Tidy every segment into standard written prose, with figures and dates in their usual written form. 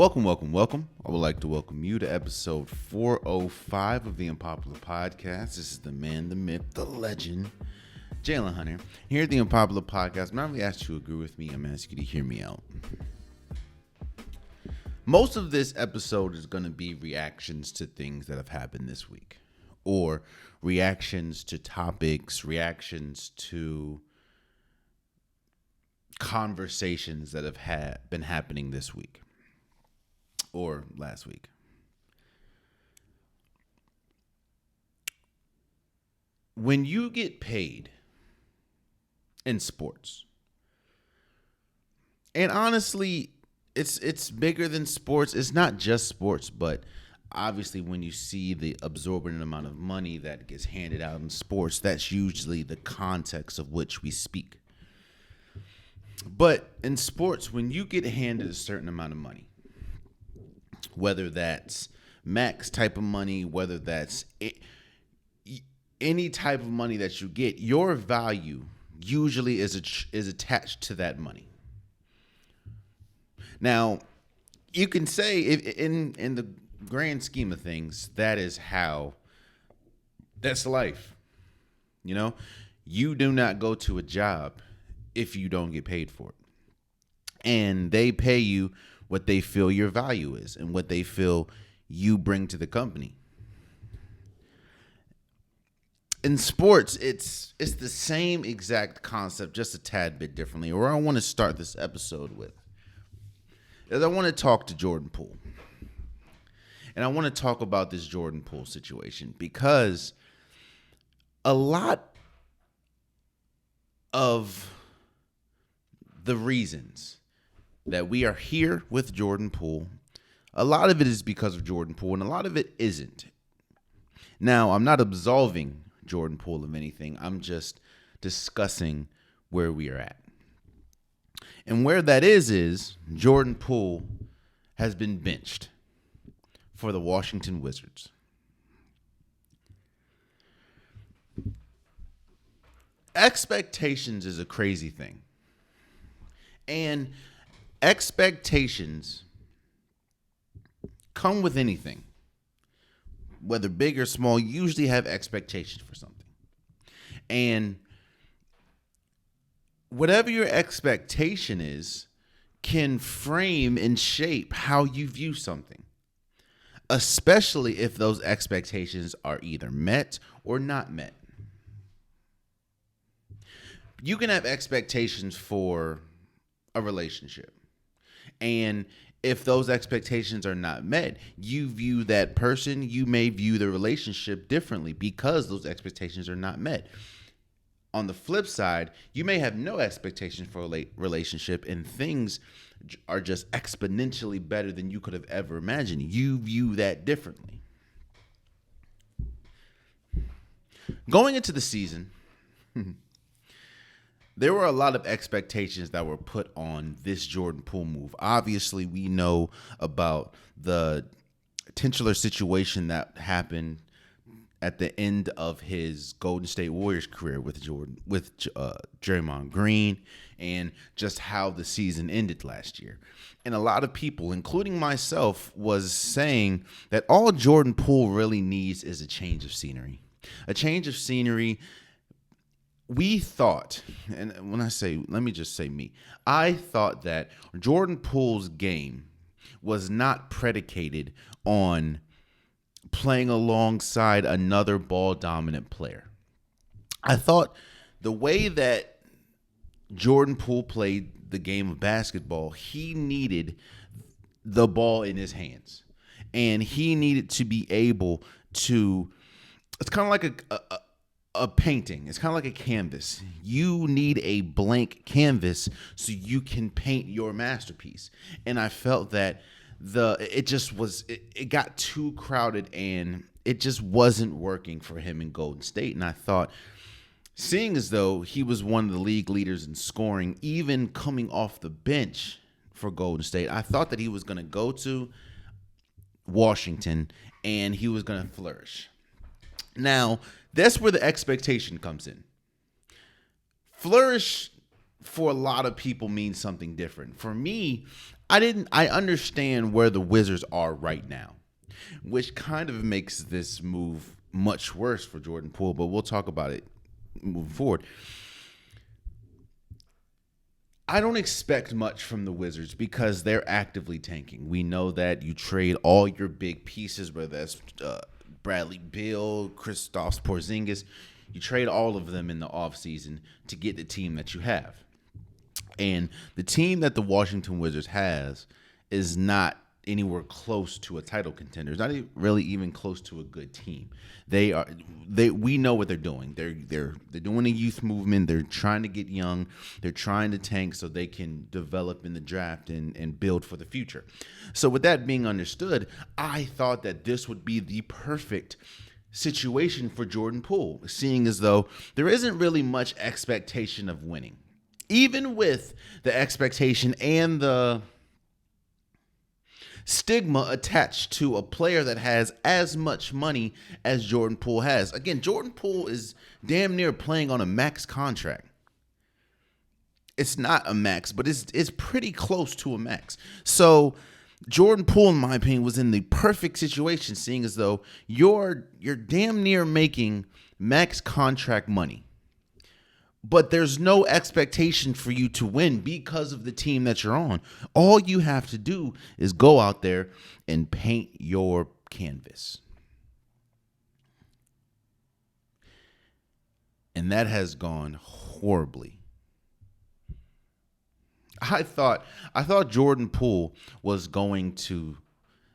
Welcome. I would like to welcome you to episode 405 of the Unpopular Podcast. This is the man, the myth, the legend, Jalen Hunter. Here at the Unpopular Podcast, I'm not really asked you to agree with me. I'm asking you to hear me out. Most of this episode is going to be reactions to things that have happened this week, or reactions to topics, reactions to conversations that have been happening this week or last week. When you get paid in sports, and honestly, it's bigger than sports. It's not just sports, but obviously when you see the absorbent amount of money that gets handed out in sports, that's usually the context of which we speak. But in sports, when you get handed a certain amount of money, whether that's max type of money, whether that's any type of money that you get, your value usually is attached to that money. Now, you can say in the grand scheme of things, that's life. You know, you do not go to a job if you don't get paid for it. And they pay you what they feel your value is and what they feel you bring to the company. In sports, it's the same exact concept, just a tad bit differently. Or I want to start this episode with is I want to talk to Jordan Poole. And I want to talk about this Jordan Poole situation because a lot of the reasons that we are here with Jordan Poole, a lot of it is because of Jordan Poole, and a lot of it isn't. Now, I'm not absolving Jordan Poole of anything. I'm just discussing where we are at. And where that is Jordan Poole has been benched for the Washington Wizards. Expectations is a crazy thing. And expectations come with anything. Whether big or small, you usually have expectations for something. And whatever your expectation is can frame and shape how you view something, especially if those expectations are either met or not met. You can have expectations for a relationship. And if those expectations are not met, you view that person, you may view the relationship differently because those expectations are not met. On the flip side, you may have no expectation for a relationship and things are just exponentially better than you could have ever imagined. You view that differently. Going into the season, there were a lot of expectations that were put on this Jordan Poole move. Obviously, we know about the titular situation that happened at the end of his Golden State Warriors career with Draymond Green, and just how the season ended last year. And a lot of people, including myself, was saying that all Jordan Poole really needs is a change of scenery. A change of scenery. We thought, and when I say, let me just say me, I thought that Jordan Poole's game was not predicated on playing alongside another ball-dominant player. I thought the way that Jordan Poole played the game of basketball, he needed the ball in his hands. And he needed to be able to, it's kind of like a painting. It's kind of like a canvas. You need a blank canvas so you can paint your masterpiece. And I felt that it got too crowded and it just wasn't working for him in Golden State. And I thought, seeing as though he was one of the league leaders in scoring, even coming off the bench for Golden State, I thought that he was going to go to Washington and he was going to flourish. Now, that's where the expectation comes in. Flourish for a lot of people means something different. For me, I understand where the Wizards are right now, which kind of makes this move much worse for Jordan Poole, but we'll talk about it moving forward. I don't expect much from the Wizards because they're actively tanking. We know that you trade all your big pieces, whether that's Bradley Beal, Kristaps Porzingis. You trade all of them in the offseason to get the team that you have. And the team that the Washington Wizards has is not anywhere close to a title contender. It's not really even close to a good team. We know what they're doing. They're doing a youth movement. They're trying to get young. They're trying to tank so they can develop in the draft and build for the future. So with that being understood, I thought that this would be the perfect situation for Jordan Poole, seeing as though there isn't really much expectation of winning. Even with the expectation and the stigma attached to a player that has as much money as Jordan Poole has. Again, Jordan Poole is damn near playing on a max contract. It's not a max, but it's pretty close to a max. So Jordan Poole, in my opinion, was in the perfect situation, seeing as though you're damn near making max contract money. But there's no expectation for you to win because of the team that you're on. All you have to do is go out there and paint your canvas. And that has gone horribly. I thought Jordan Poole was going to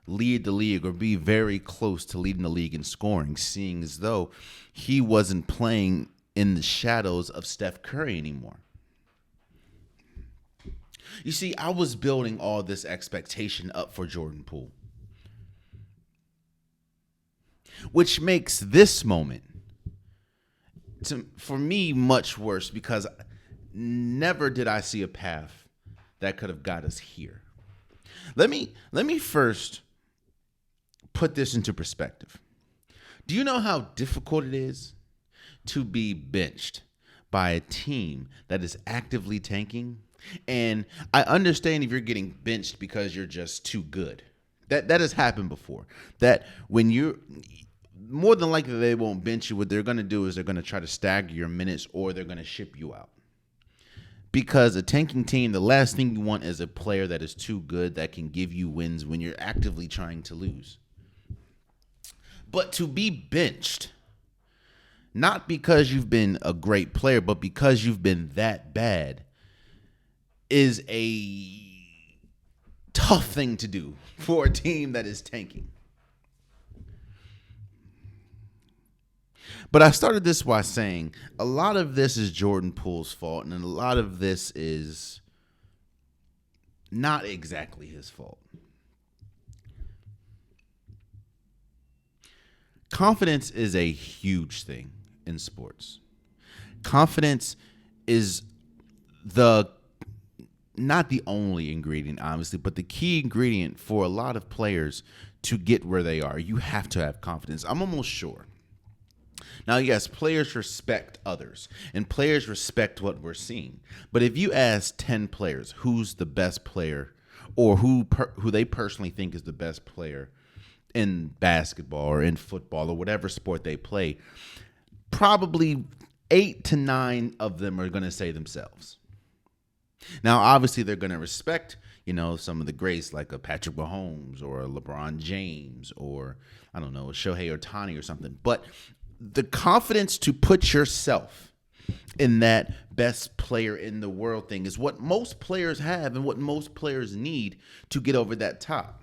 lead the league or be very close to leading the league in scoring, seeing as though he wasn't playing in the shadows of Steph Curry anymore. You see, I was building all this expectation up for Jordan Poole, which makes this moment, for me, much worse because never did I see a path that could have got us here. Let me first put this into perspective. Do you know how difficult it is to be benched by a team that is actively tanking? And I understand if you're getting benched because you're just too good. That has happened before. That when you're more than likely they won't bench you. What they're going to do is they're going to try to stagger your minutes or they're going to ship you out. Because a tanking team, the last thing you want is a player that is too good that can give you wins when you're actively trying to lose. But to be benched, not because you've been a great player, but because you've been that bad, is a tough thing to do for a team that is tanking. But I started this by saying a lot of this is Jordan Poole's fault, and a lot of this is not exactly his fault. Confidence is a huge thing in sports. Confidence is not the only ingredient, obviously, but the key ingredient for a lot of players to get where they are. You have to have confidence. I'm almost sure. Now, yes, players respect others, and players respect what we're seeing. But if you ask 10 players who's the best player or who they personally think is the best player in basketball or in football or whatever sport they play, probably 8 to 9 of them are going to say themselves. Now, obviously, they're going to respect, some of the greats like a Patrick Mahomes or a LeBron James or, I don't know, a Shohei Ohtani or something. But the confidence to put yourself in that best player in the world thing is what most players have and what most players need to get over that top.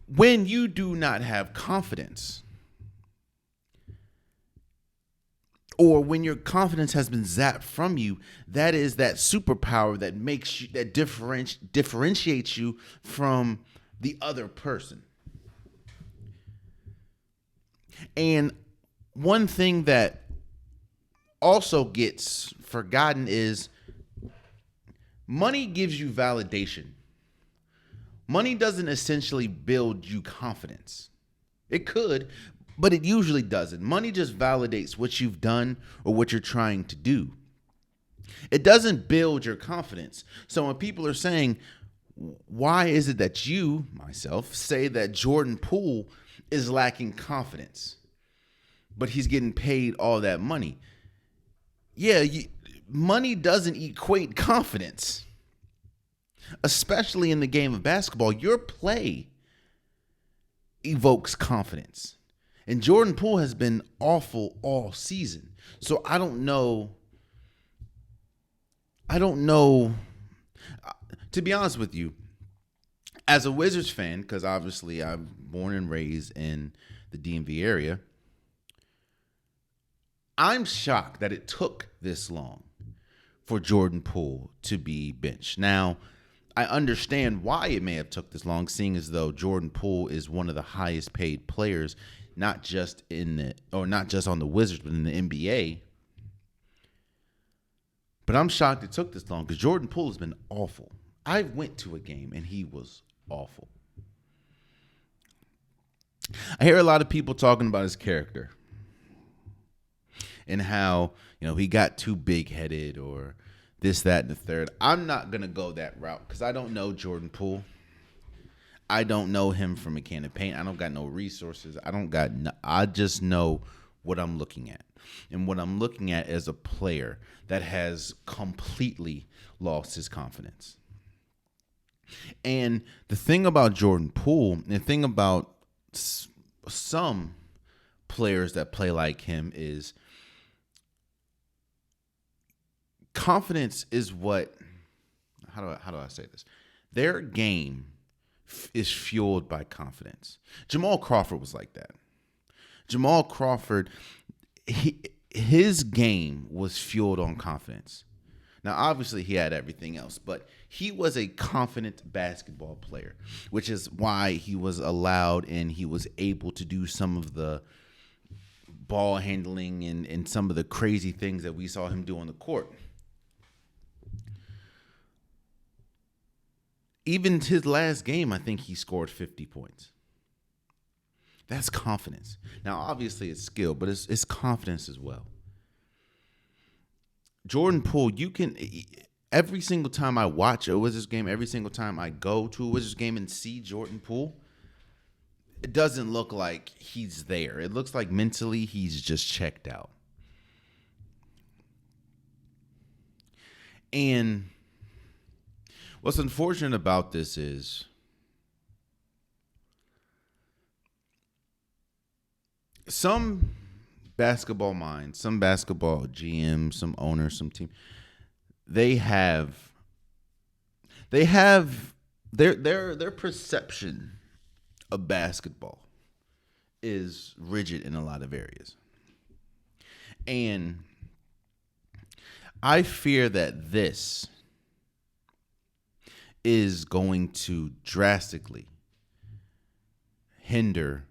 When you do not have confidence, or when your confidence has been zapped from you, that is that superpower that makes you, that differentiates you from the other person. And one thing that also gets forgotten is money gives you validation. Money doesn't essentially build you confidence. It could, but it usually doesn't. Money just validates what you've done or what you're trying to do. It doesn't build your confidence. So when people are saying, why is it that you, myself, say that Jordan Poole is lacking confidence, but he's getting paid all that money? Yeah, money doesn't equate confidence, especially in the game of basketball. Your play evokes confidence. And Jordan Poole has been awful all season. So I don't know. To be honest with you, as a Wizards fan, because obviously I'm born and raised in the DMV area, I'm shocked that it took this long for Jordan Poole to be benched. Now, I understand why it may have took this long, seeing as though Jordan Poole is one of the highest paid players, not just on the Wizards, but in the NBA. But I'm shocked it took this long because Jordan Poole has been awful. I went to a game and he was awful. I hear a lot of people talking about his character and how, he got too big-headed or this, that, and the third. I'm not going to go that route because I don't know Jordan Poole. I don't know him from a can of paint. I don't got no resources. I just know what I'm looking at. And what I'm looking at is a player that has completely lost his confidence. And the thing about Jordan Poole, and the thing about some players that play like him is confidence is what, how do I say this? Their game is fueled by confidence. Jamal Crawford was like that. Jamal Crawford, his game was fueled on confidence. Now, obviously, he had everything else, but he was a confident basketball player, which is why he was allowed and he was able to do some of the ball handling and some of the crazy things that we saw him do on the court. Even his last game, I think he scored 50 points. That's confidence. Now, obviously, it's skill, but it's confidence as well. Jordan Poole, every single time I watch a Wizards game, every single time I go to a Wizards game and see Jordan Poole, it doesn't look like he's there. It looks like mentally he's just checked out. And what's unfortunate about this is some basketball minds, some basketball GMs, some owners, some team, they have their perception of basketball is rigid in a lot of areas. And I fear that this is going to drastically hinder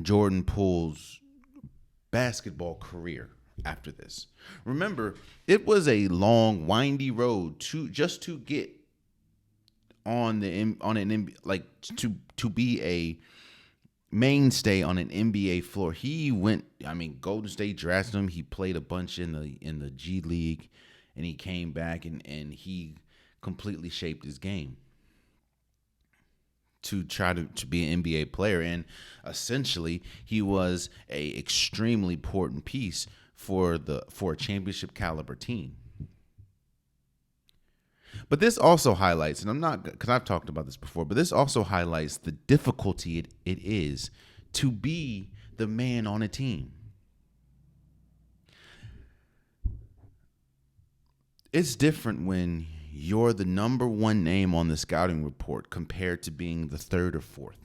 Jordan Poole's basketball career after this. Remember, it was a long, windy road to get to be a mainstay on an NBA floor. He went, Golden State drafted him. He played a bunch in the G League, and he came back and he completely shaped his game to try to be an NBA player. And essentially, he was a extremely important piece for a championship caliber team. But this also highlights, and because I've talked about this before, but this also highlights the difficulty it is to be the man on a team. It's different when you're the number one name on the scouting report compared to being the third or fourth.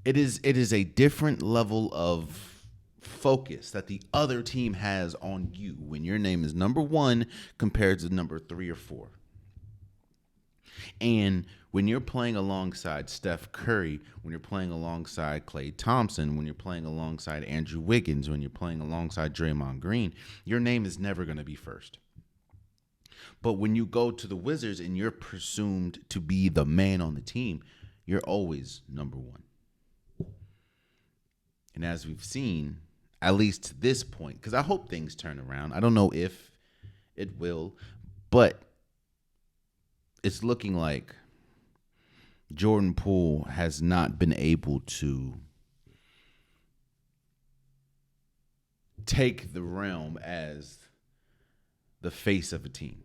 It is a different level of focus that the other team has on you when your name is number one compared to number 3 or 4. And when you're playing alongside Steph Curry, when you're playing alongside Klay Thompson, when you're playing alongside Andrew Wiggins, when you're playing alongside Draymond Green, your name is never going to be first. But when you go to the Wizards and you're presumed to be the man on the team, you're always number one. And as we've seen, at least to this point, because I hope things turn around. I don't know if it will, but it's looking like Jordan Poole has not been able to take the realm as the face of a team.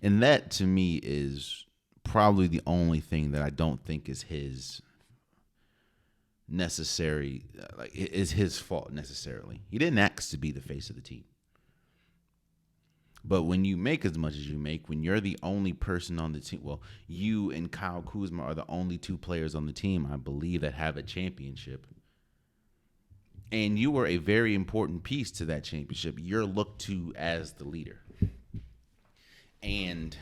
And that to me is probably the only thing that I don't think is his necessary, like is his fault necessarily. He didn't ask to be the face of the team. But when you make as much as you make, when you're the only person on the team, well, you and Kyle Kuzma are the only two players on the team, I believe, that have a championship. And you were a very important piece to that championship. You're looked to as the leader. And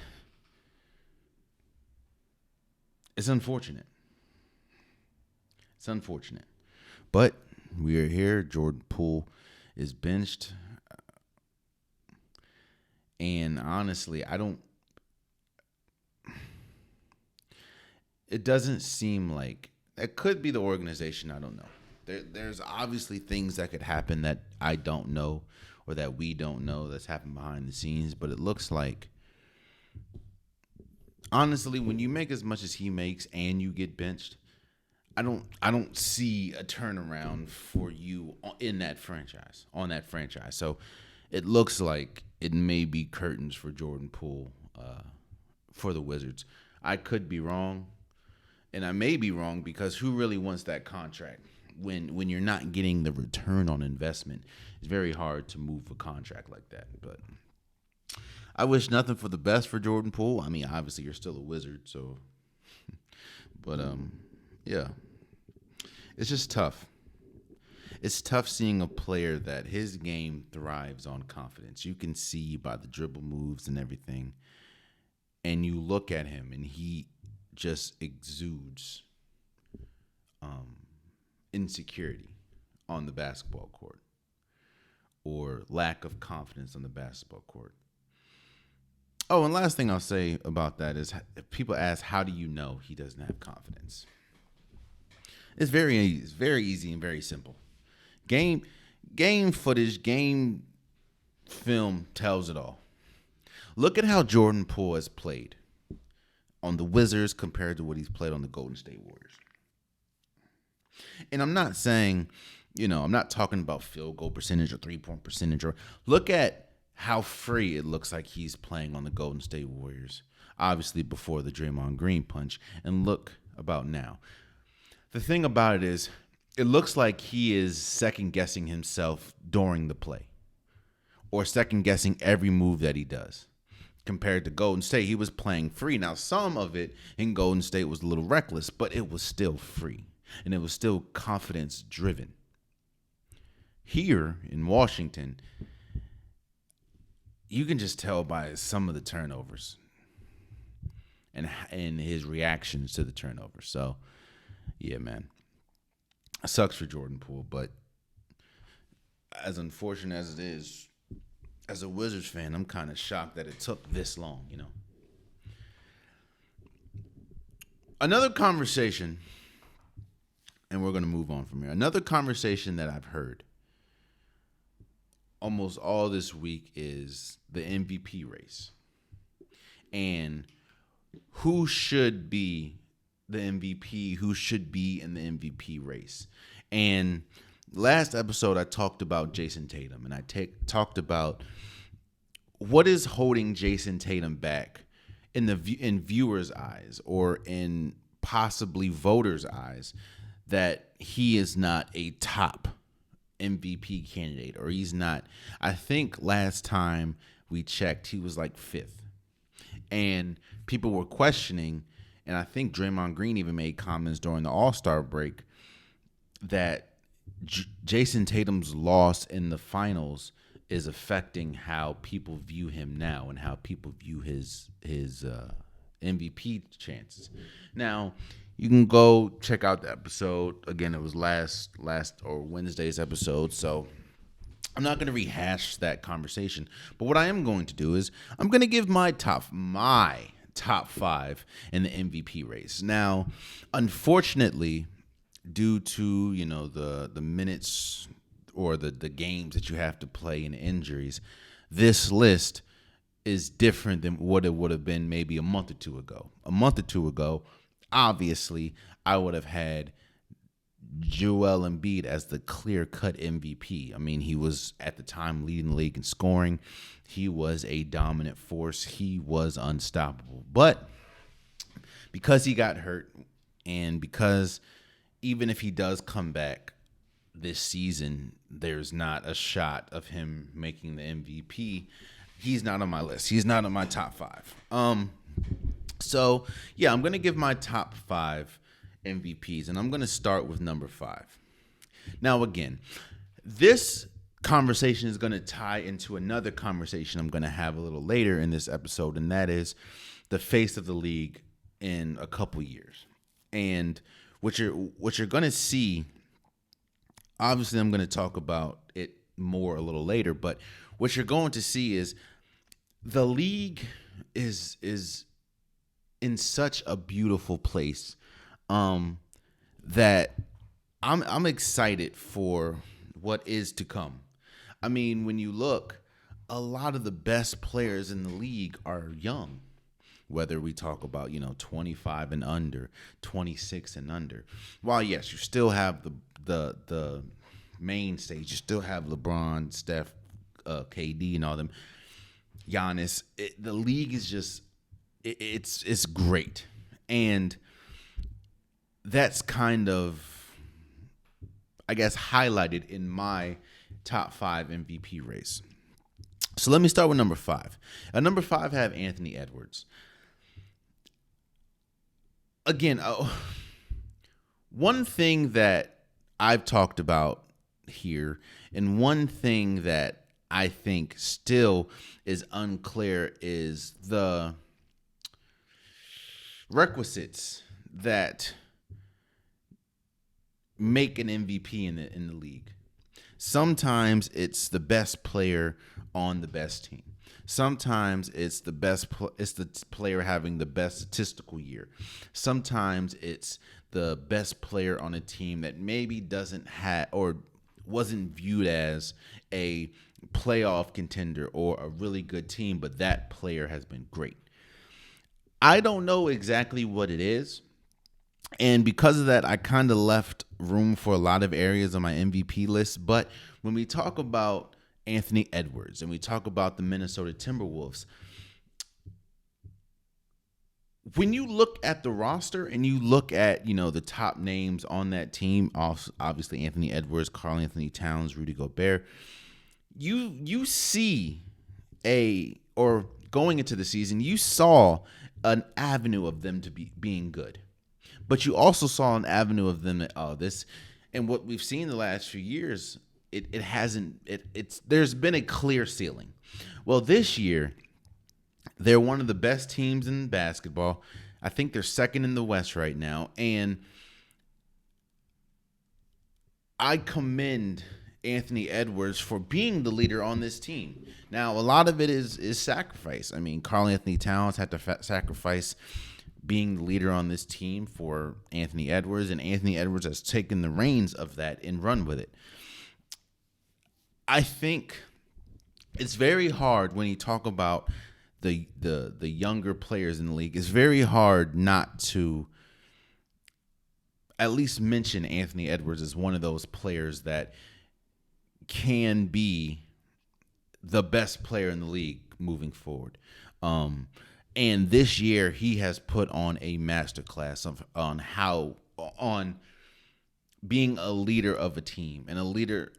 it's unfortunate. It's unfortunate. But we are here. Jordan Poole is benched. And honestly, it doesn't seem like it could be the organization. I don't know. There's obviously things that could happen that I don't know or that we don't know that's happened behind the scenes. But it looks like, honestly, when you make as much as he makes and you get benched, I don't see a turnaround for you in that franchise, on that franchise. So it looks like it may be curtains for Jordan Poole for the Wizards. I could be wrong, and I may be wrong because who really wants that contract? When you're not getting the return on investment, it's very hard to move a contract like that. But I wish nothing for the best for Jordan Poole. I mean, obviously you're still a Wizard, so. But yeah, it's just tough. It's tough seeing a player that his game thrives on confidence. You can see by the dribble moves and everything, and you look at him and he just exudes insecurity on the basketball court or lack of confidence on the basketball court. Oh, and last thing I'll say about that is if people ask, how do you know he doesn't have confidence? It's very easy and very simple. Game footage, game film tells it all. Look at how Jordan Poole has played on the Wizards compared to what he's played on the Golden State Warriors. And I'm not saying, I'm not talking about field goal percentage or 3-point percentage. Or look at how free it looks like he's playing on the Golden State Warriors, obviously before the Draymond Green punch, and look about now. The thing about it is, it looks like he is second-guessing himself during the play or second-guessing every move that he does. Compared to Golden State, he was playing free. Now, some of it in Golden State was a little reckless, but it was still free, and it was still confidence-driven. Here in Washington, you can just tell by some of the turnovers and his reactions to the turnovers. So, yeah, man. It sucks for Jordan Poole, but as unfortunate as it is, as a Wizards fan, I'm kind of shocked that it took this long, Another conversation, and we're going to move on from here. Another conversation that I've heard almost all this week is the MVP race and who should be the MVP, who should be in the MVP race. And last episode, I talked about Jason Tatum, and I talked about what is holding Jason Tatum back in viewers' eyes or in possibly voters' eyes that he is not a top MVP candidate, or he's not. I think last time we checked, he was like 5th. And people were questioning, and I think Draymond Green even made comments during the All-Star break that Jason Tatum's loss in the finals is affecting how people view him now and how people view his MVP chances. Now, you can go check out the episode. Again, it was last or Wednesday's episode, so I'm not going to rehash that conversation. But what I am going to do is I'm going to give my top 5 in the MVP race. Now, unfortunately, due to the minutes or the games that you have to play and injuries, this list is different than what it would have been maybe a month or two ago. A month or two ago, obviously, I would have had Joel Embiid as the clear-cut MVP. I mean, he was at the time leading the league in scoring. He was a dominant force. He was unstoppable. But because he got hurt, and because even if he does come back this season, there's not a shot of him making the MVP. He's not on my list. He's not on my top five. So yeah, I'm gonna give my top five MVPs, and I'm gonna start with number 5. Now again, this conversation is gonna tie into another conversation I'm gonna have a little later in this episode, and that is the face of the league in a couple years. And what you're gonna see, obviously I'm gonna talk about it more a little later, but what you're going to see is the league is in such a beautiful place that I'm excited for what is to come. I mean, when you look, a lot of the best players in the league are young. Whether we talk about 25 and under, 26 and under. While yes, you still have the mainstays. You still have LeBron, Steph, KD, and all them. Giannis. The league is just it's great, and that's kind of, I guess, highlighted in my top 5 MVP race. So let me start with number 5. At number 5, I have Anthony Edwards. Again, one thing that I've talked about here, and one thing that I think still is unclear, is the requisites that make an MVP in the league. Sometimes it's the best player on the best team. Sometimes it's the player having the best statistical year. Sometimes it's the best player on a team that maybe doesn't have or wasn't viewed as a playoff contender or a really good team, but that player has been great. I don't know exactly what it is. And because of that, I kind of left room for a lot of areas on my MVP list. But when we talk about Anthony Edwards and we talk about the Minnesota Timberwolves, when you look at the roster and you look at, the top names on that team, obviously Anthony Edwards, Karl Anthony Towns, Rudy Gobert, you see or going into the season, you saw an avenue of them to being good. But you also saw an avenue of them that, and what we've seen the last few years, there's been a clear ceiling. Well, this year, they're one of the best teams in basketball. I think they're second in the West right now. And I commend Anthony Edwards for being the leader on this team. Now, a lot of it is sacrifice. I mean, Karl Anthony Towns had to sacrifice being the leader on this team for Anthony Edwards, and Anthony Edwards has taken the reins of that and run with it. I think it's very hard when you talk about the younger players in the league. It's very hard not to at least mention Anthony Edwards as one of those players that can be the best player in the league moving forward. And this year, he has put on a masterclass on being a leader of a team and a leader,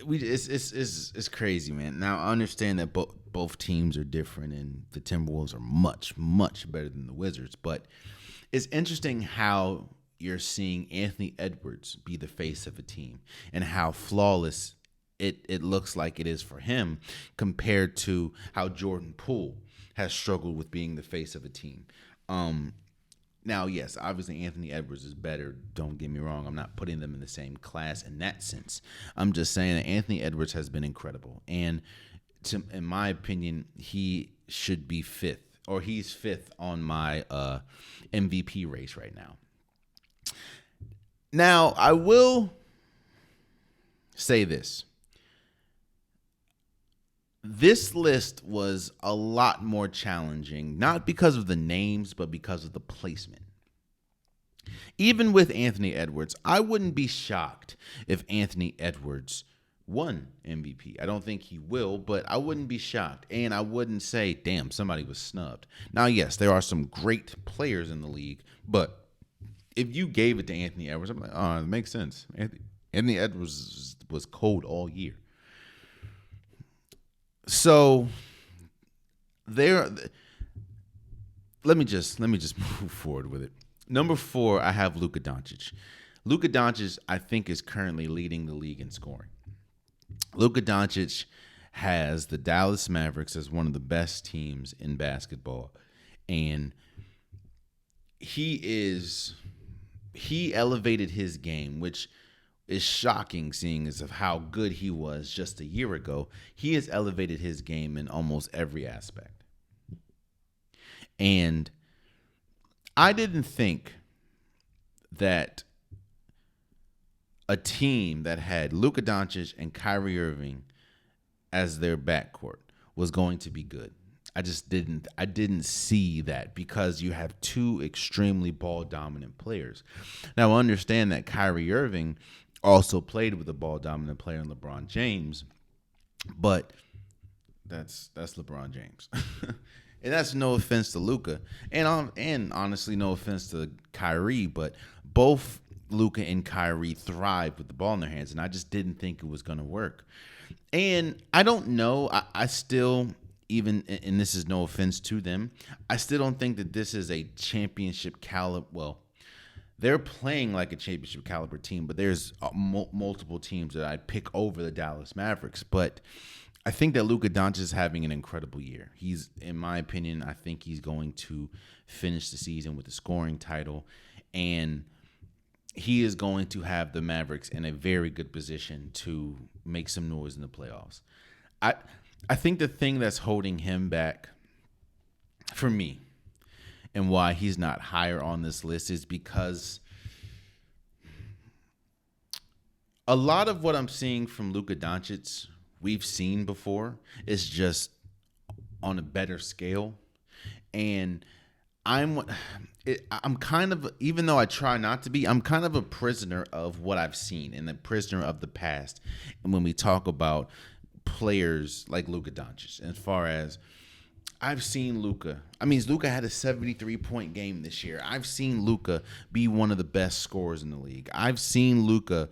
it's crazy, man. Now I understand that both teams are different, and the Timberwolves are much, much better than the Wizards. But it's interesting how you're seeing Anthony Edwards be the face of a team and how flawless it looks like it is for him compared to how Jordan Poole has struggled with being the face of a team. Now, yes, obviously Anthony Edwards is better. Don't get me wrong. I'm not putting them in the same class in that sense. I'm just saying that Anthony Edwards has been incredible. And in my opinion, he should be 5th or he's fifth on my MVP race right now. Now, I will say this. This list was a lot more challenging, not because of the names, but because of the placement. Even with Anthony Edwards, I wouldn't be shocked if Anthony Edwards won MVP. I don't think he will, but I wouldn't be shocked. And I wouldn't say, damn, somebody was snubbed. Now, yes, there are some great players in the league, but if you gave it to Anthony Edwards, I'm like, oh, it makes sense. Anthony Edwards was cold all year. So there, let me just move forward with it. Number 4, I have Luka Doncic. Luka Doncic, I think, is currently leading the league in scoring. Luka Doncic has the Dallas Mavericks as one of the best teams in basketball, and he elevated his game, which is shocking seeing as of how good he was just a year ago. He has elevated his game in almost every aspect. And I didn't think that a team that had Luka Doncic and Kyrie Irving as their backcourt was going to be good. I didn't see that because you have two extremely ball dominant players. Now, I understand that Kyrie Irving also played with a ball dominant player in LeBron James, but that's LeBron James. And that's no offense to Luka, and honestly, no offense to Kyrie, but both Luka and Kyrie thrive with the ball in their hands, and I just didn't think it was going to work. And I don't know. I still, even, and this is no offense to them, I still don't think that this is a championship caliber. Well, they're playing like a championship caliber team, but there's multiple teams that I'd pick over the Dallas Mavericks. But I think that Luka Doncic is having an incredible year. He's, in my opinion, I think he's going to finish the season with the scoring title, and he is going to have the Mavericks in a very good position to make some noise in the playoffs. I think the thing that's holding him back for me and why he's not higher on this list is because a lot of what I'm seeing from Luka Doncic we've seen before is just on a better scale. And I'm kind of, even though I try not to be, I'm kind of a prisoner of what I've seen and a prisoner of the past. And when we talk about players like Luka Doncic, as far as I've seen Luka, Luka had a 73-point game this year. I've seen Luka be one of the best scorers in the league. I've seen Luka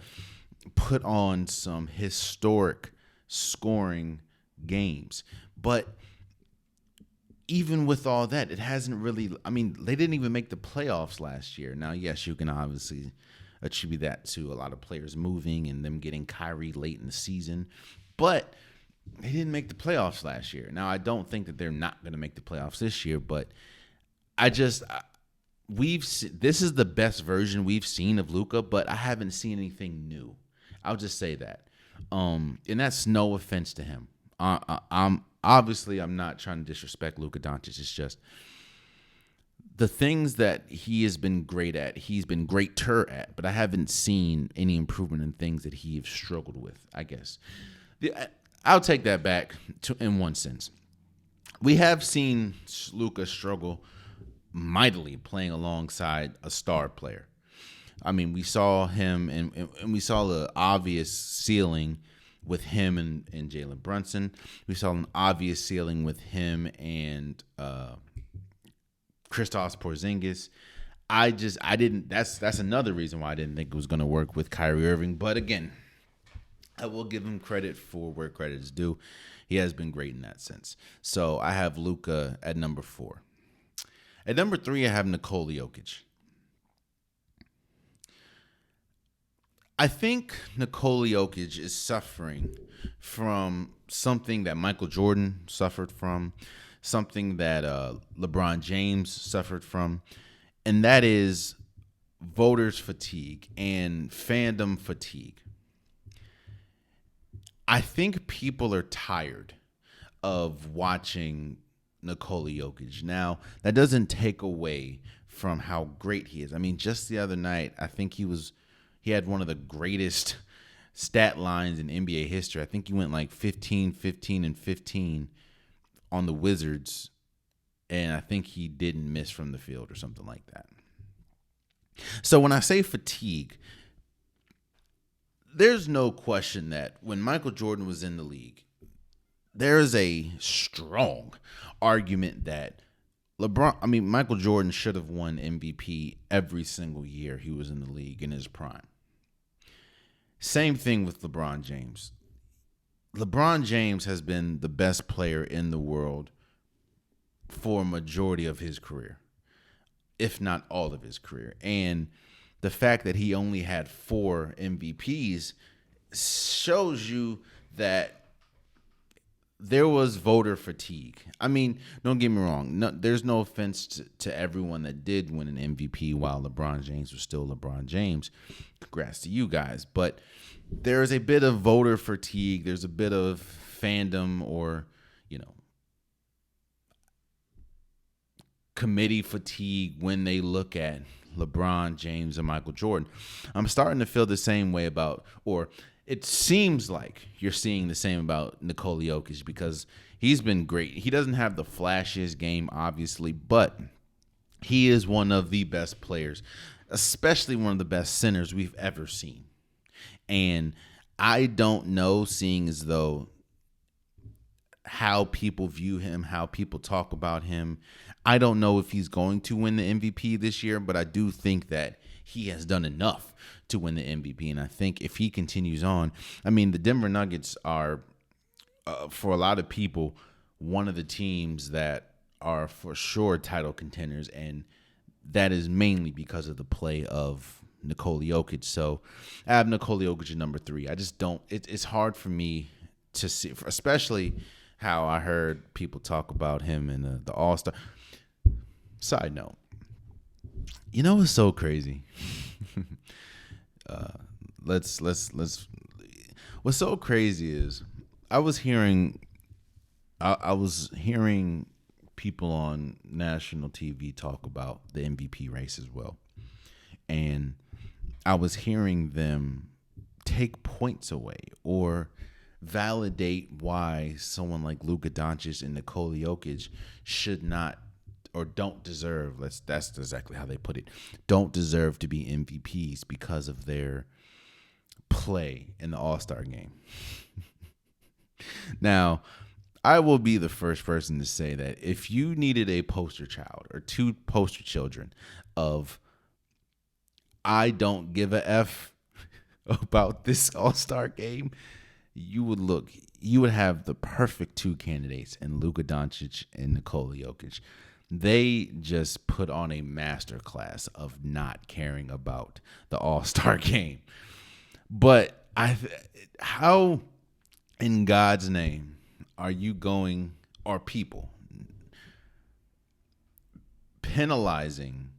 put on some historic scoring games. But even with all that, it hasn't really, they didn't even make the playoffs last year. Now, yes, you can obviously attribute that to a lot of players moving and them getting Kyrie late in the season. But they didn't make the playoffs last year. Now, I don't think that they're not going to make the playoffs this year, but this is the best version we've seen of Luka, but I haven't seen anything new. I'll just say that. And that's no offense to him. I'm not trying to disrespect Luka Doncic. It's just the things that he has been great at, he's been greater at, but I haven't seen any improvement in things that he has struggled with, I guess. I'll take that back in one sense. We have seen Luka struggle mightily playing alongside a star player. We saw him, and we saw the obvious ceiling with him and Jalen Brunson. We saw an obvious ceiling with him and Kristaps Porzingis. That's another reason why I didn't think it was going to work with Kyrie Irving. But again, I will give him credit for where credit is due. He has been great in that sense. So I have Luka at number 4. At number 3, I have Nikola Jokic. I think Nikola Jokic is suffering from something that Michael Jordan suffered from, something that LeBron James suffered from, and that is voters fatigue and fandom fatigue. I think people are tired of watching Nikola Jokic. Now, that doesn't take away from how great he is. I mean, just the other night, I think he had one of the greatest stat lines in NBA history. I think he went like 15, 15, and 15 on the Wizards, and I think he didn't miss from the field or something like that. So when I say fatigue, there's no question that when Michael Jordan was in the league, there is a strong argument that Michael Jordan should have won MVP every single year he was in the league in his prime. Same thing with LeBron James. LeBron James has been the best player in the world for a majority of his career, if not all of his career. And the fact that he only had 4 MVPs shows you that there was voter fatigue. I mean, don't get me wrong. No, there's no offense to everyone that did win an MVP while LeBron James was still LeBron James. Congrats to you guys. But there is a bit of voter fatigue. There's a bit of fandom or, committee fatigue when they look at LeBron James and Michael Jordan. I'm starting to feel the same way or it seems like you're seeing the same about Nikola Jokic because he's been great. He doesn't have the flashiest game, obviously, but he is one of the best players, especially one of the best centers we've ever seen. And I don't know, seeing as though how people view him, how people talk about him, I don't know if he's going to win the MVP this year, but I do think that he has done enough to win the MVP. And I think if he continues on, I mean, the Denver Nuggets are, for a lot of people, one of the teams that are for sure title contenders. And that is mainly because of the play of Nikola Jokic. So I have Nikola Jokic at number 3. I just don't, it's hard for me to see, especially how I heard people talk about him in the All-Star. Side note, what's so crazy? What's so crazy is I was hearing people on national TV talk about the MVP race as well, and I was hearing them take points away or validate why someone like Luka Doncic and Nikola Jokic should not or don't deserve, that's exactly how they put it, don't deserve to be MVPs because of their play in the All-Star game. Now, I will be the first person to say that if you needed a poster child or 2 poster children of I don't give a F about this All-Star game, you would have the perfect 2 candidates in Luka Doncic and Nikola Jokic. They just put on a masterclass of not caring about the All-Star game. But how in God's name are you going, or people, penalizing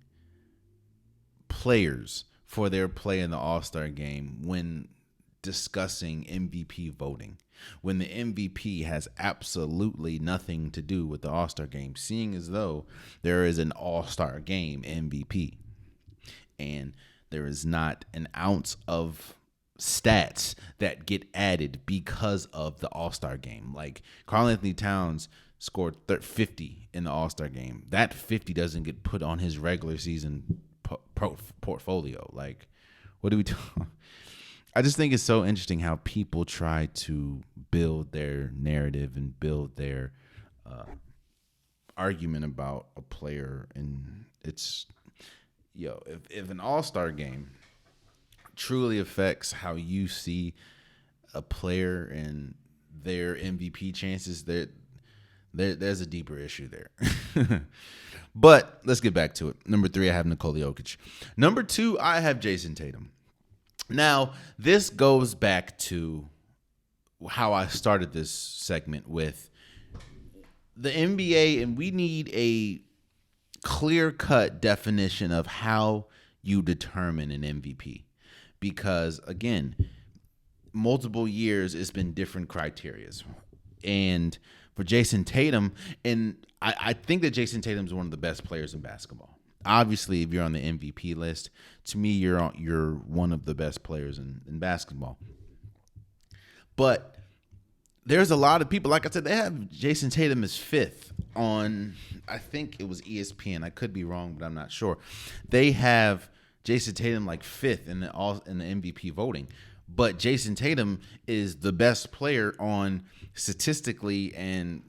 players for their play in the All-Star game when discussing MVP voting, when the MVP has absolutely nothing to do with the All-Star game, seeing as though there is an All-Star game MVP and there is not an ounce of stats that get added because of the All-Star game. Like Karl-Anthony Towns scored 50 in the All-Star game. That 50 doesn't get put on his regular season portfolio. Like, what do we do? I just think it's so interesting how people try to build their narrative and build their argument about a player. And it's, if an All-Star game truly affects how you see a player and their MVP chances, there's a deeper issue there. But let's get back to it. Number 3, I have Nikola Jokic. Number 2, I have Jason Tatum. Now, this goes back to how I started this segment with the NBA, and we need a clear-cut definition of how you determine an MVP. Because, again, multiple years, it's been different criterias. And for Jason Tatum, and I think that Jason Tatum is one of the best players in basketball. Obviously, if you're on the MVP list, to me, you're one of the best players in basketball. But there's a lot of people, like I said, they have Jason Tatum as fifth on, I think it was ESPN. I could be wrong, but I'm not sure. They have Jason Tatum like fifth in the MVP voting. But Jason Tatum is the best player on statistically and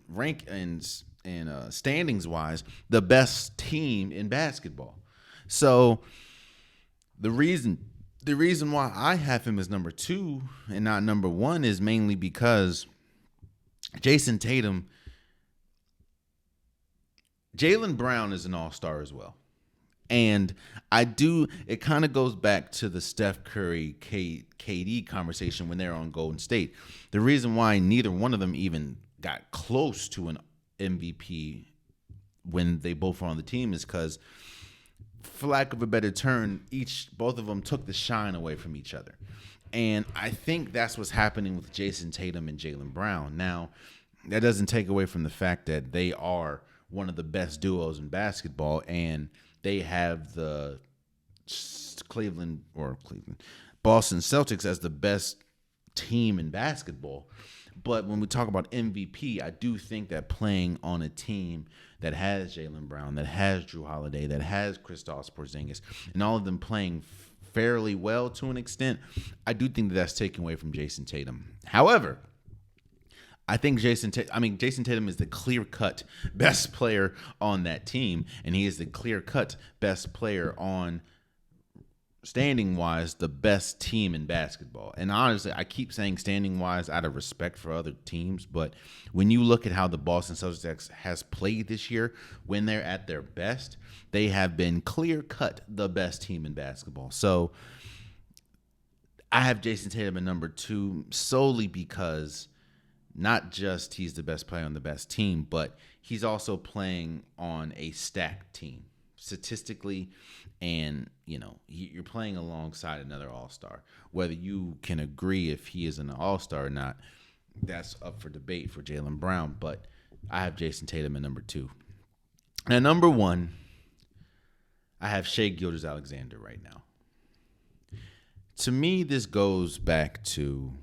standings wise, the best team in basketball. So the reason why I have him as number 2 and not number 1 is mainly because Jason Tatum, Jaylen Brown is an all-star as well. And it kind of goes back to the Steph Curry, KD conversation when they're on Golden State. The reason why neither one of them even got close to an MVP when they both were on the team is because, for lack of a better term, both of them took the shine away from each other. And I think that's what's happening with Jason Tatum and Jaylen Brown. Now, that doesn't take away from the fact that they are one of the best duos in basketball, and they have the Boston Celtics as the best team in basketball. But when we talk about MVP, I do think that playing on a team that has Jaylen Brown, that has Drew Holiday, that has Kristaps Porzingis, and all of them playing fairly well to an extent, I do think that's taken away from Jason Tatum. However, I think Jason Tatum is the clear-cut best player on that team, and he is the clear-cut best player on, standing-wise, the best team in basketball. And honestly, I keep saying standing-wise out of respect for other teams, but when you look at how the Boston Celtics has played this year, when they're at their best, they have been clear-cut the best team in basketball. So I have Jason Tatum at number 2 solely because not just he's the best player on the best team, but he's also playing on a stacked team statistically, and you're playing alongside another all-star. Whether you can agree if he is an all-star or not, that's up for debate for Jaylen Brown, but I have Jason Tatum at number 2. Now, number 1, I have Shai Gilgeous-Alexander right now. To me, this goes back to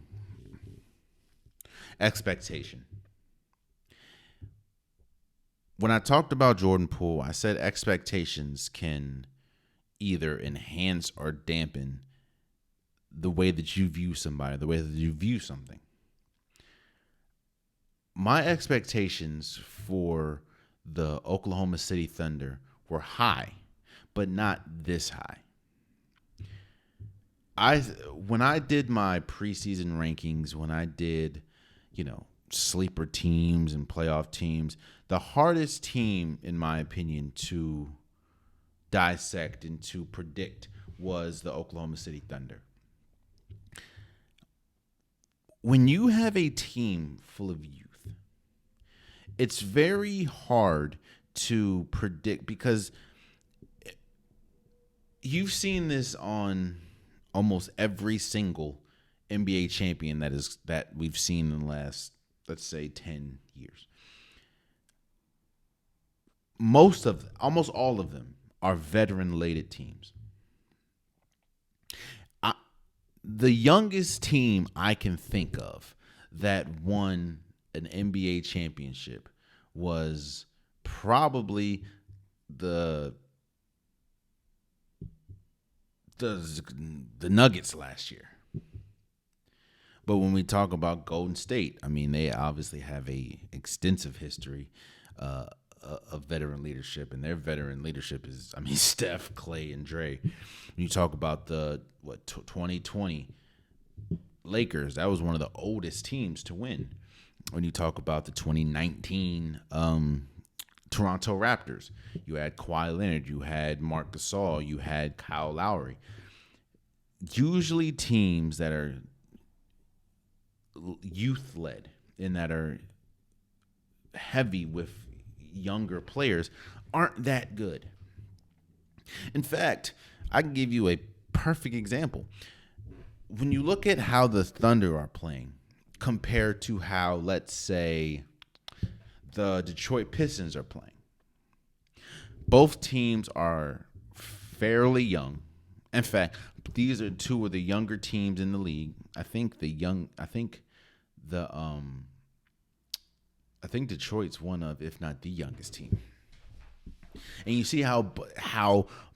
expectation. When I talked about Jordan Poole, I said expectations can either enhance or dampen the way that you view somebody, the way that you view something. My expectations for the Oklahoma City Thunder were high, but not this high. When I did my preseason rankings, when I did sleeper teams and playoff teams, the hardest team, in my opinion, to dissect and to predict was the Oklahoma City Thunder. When you have a team full of youth, it's very hard to predict because you've seen this on almost every single NBA champion that we've seen in the last, let's say, 10 years. Almost all of them are veteran-laden teams. The youngest team I can think of that won an NBA championship was probably the Nuggets last year. But when we talk about Golden State, they obviously have a extensive history of veteran leadership, and their veteran leadership is, Steph, Clay, and Dre. When you talk about the 2020 Lakers, that was one of the oldest teams to win. When you talk about the 2019 Toronto Raptors, you had Kawhi Leonard, you had Marc Gasol, you had Kyle Lowry. Usually teams that are youth-led and that are heavy with younger players aren't that good. In fact, I can give you a perfect example. When you look at how the Thunder are playing compared to how, let's say, the Detroit Pistons are playing. Both teams are fairly young. In fact, these are two of the younger teams in the league. I think Detroit's one of, if not the youngest team. And you see how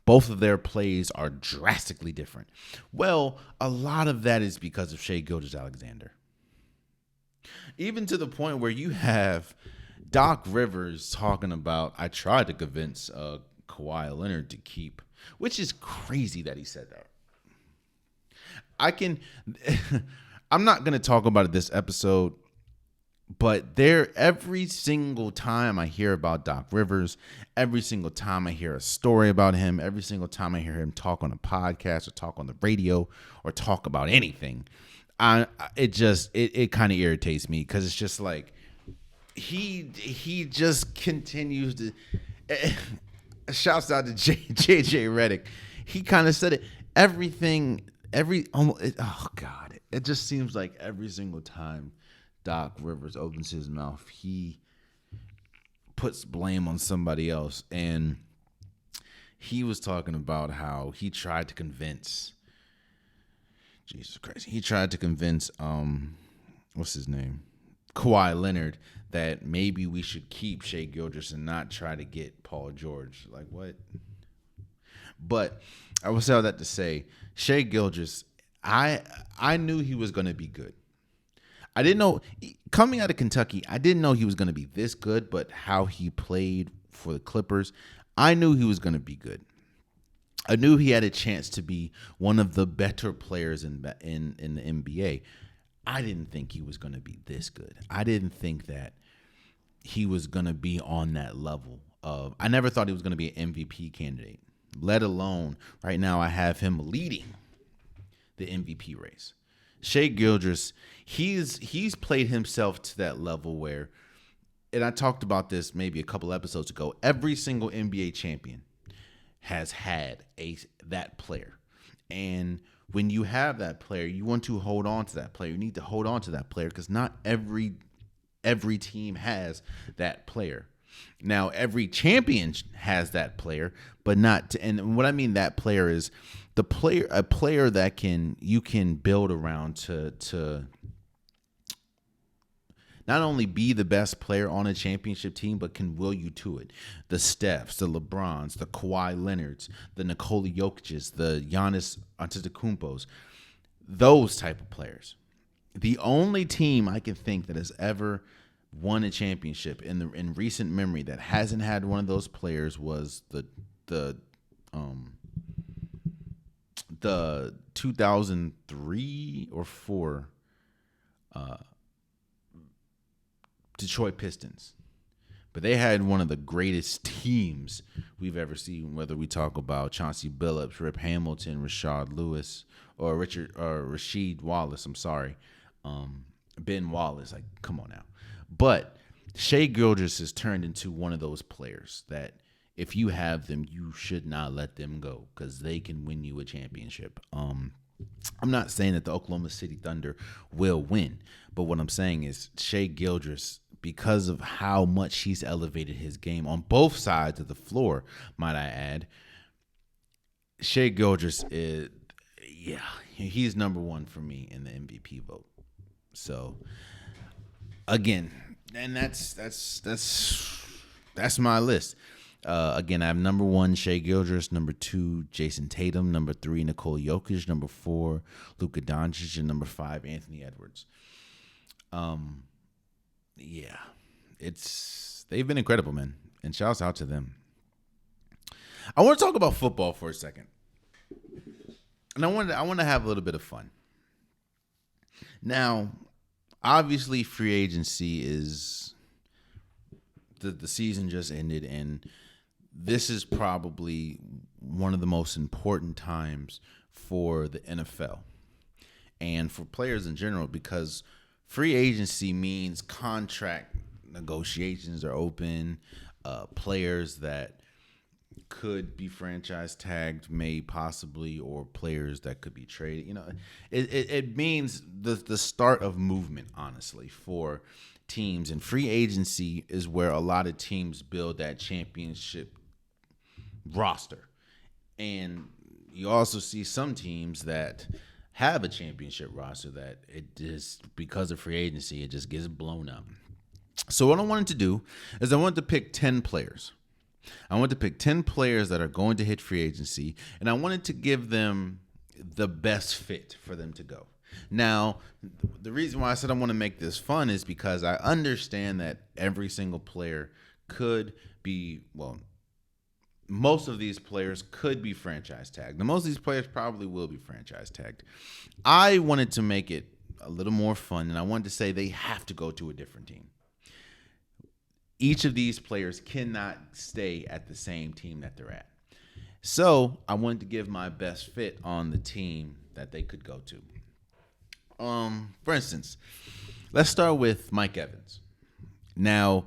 both of their plays are drastically different. Well, a lot of that is because of Shai Gilgeous-Alexander. Even to the point where you have Doc Rivers talking about, I tried to convince Kawhi Leonard to keep, which is crazy that he said that. I'm not going to talk about it this episode, but every single time I hear about Doc Rivers, every single time I hear a story about him, every single time I hear him talk on a podcast or talk on the radio or talk about anything, it kind of irritates me, because it's just like he just continues to. Shouts out to JJ Redick. He kind of said it. Oh God, it just seems like every single time Doc Rivers opens his mouth, he puts blame on somebody else. And he was talking about how he tried to convince, Jesus Christ, what's his name? Kawhi Leonard, that maybe we should keep Shai Gilgeous and not try to get Paul George. Like, what? But I will say all that to say, Shai Gilgeous, I knew he was going to be good. I didn't know, coming out of Kentucky, I didn't know he was going to be this good, but how he played for the Clippers, I knew he was going to be good. I knew he had a chance to be one of the better players in the NBA. I didn't think he was going to be this good. I didn't think that he was going to be on that level of, I never thought he was going to be an MVP candidate, let alone right now I have him leading the MVP race. Shai Gilgeous, he's played himself to that level where, and I talked about this maybe a couple episodes ago, every single NBA champion has had that player. And when you have that player, you want to hold on to that player. You need to hold on to that player, because not every team has that player. Now, every champion has that player, but not. And what I mean that player is a player that you can build around to not only be the best player on a championship team, but can will you to it. The Stephs, the LeBrons, the Kawhi Leonards, the Nikola Jokic's, the Giannis Antetokounmpos, those type of players. The only team I can think that has ever won a championship in recent memory that hasn't had one of those players was the 2003 or 4 Detroit Pistons. But they had one of the greatest teams we've ever seen, whether we talk about Chauncey Billups, Rip Hamilton, Rashard Lewis, or Rasheed Wallace. I'm sorry. Ben Wallace. Like, come on now. But Shai Gilgeous has turned into one of those players that if you have them, you should not let them go, because they can win you a championship. I'm not saying that the Oklahoma City Thunder will win, but what I'm saying is Shai Gilgeous, because of how much he's elevated his game on both sides of the floor, might I add, Shai Gilgeous he's number one for me in the MVP vote. So again, and that's my list. Again, I have number 1, Shai Gilgeous, number 2, Jason Tatum, number 3, Nikola Jokic, number 4, Luka Doncic, and number 5, Anthony Edwards. Yeah, they've been incredible, man, and shouts out to them. I want to talk about football for a second, and I want to have a little bit of fun. Now, obviously, free agency is the season just ended, and this is probably one of the most important times for the NFL and for players in general, because free agency means contract negotiations are open. Players that could be franchise tagged may possibly, or players that could be traded. You know, it means the start of movement, honestly, for teams, and free agency is where a lot of teams build that championship roster. And you also see some teams that have a championship roster that it just, because of free agency, it just gets blown up. So what I wanted to do is I wanted to pick 10 players. I wanted to pick 10 players that are going to hit free agency, and I wanted to give them the best fit for them to go. Now, the reason why I said I want to make this fun is because I understand that every single player could be, well, most of these players could be franchise tagged. Now, most of these players probably will be franchise tagged. I wanted to make it a little more fun, and I wanted to say they have to go to a different team. Each of these players cannot stay at the same team that they're at. So I wanted to give my best fit on the team that they could go to. For instance, let's start with Mike Evans. Now,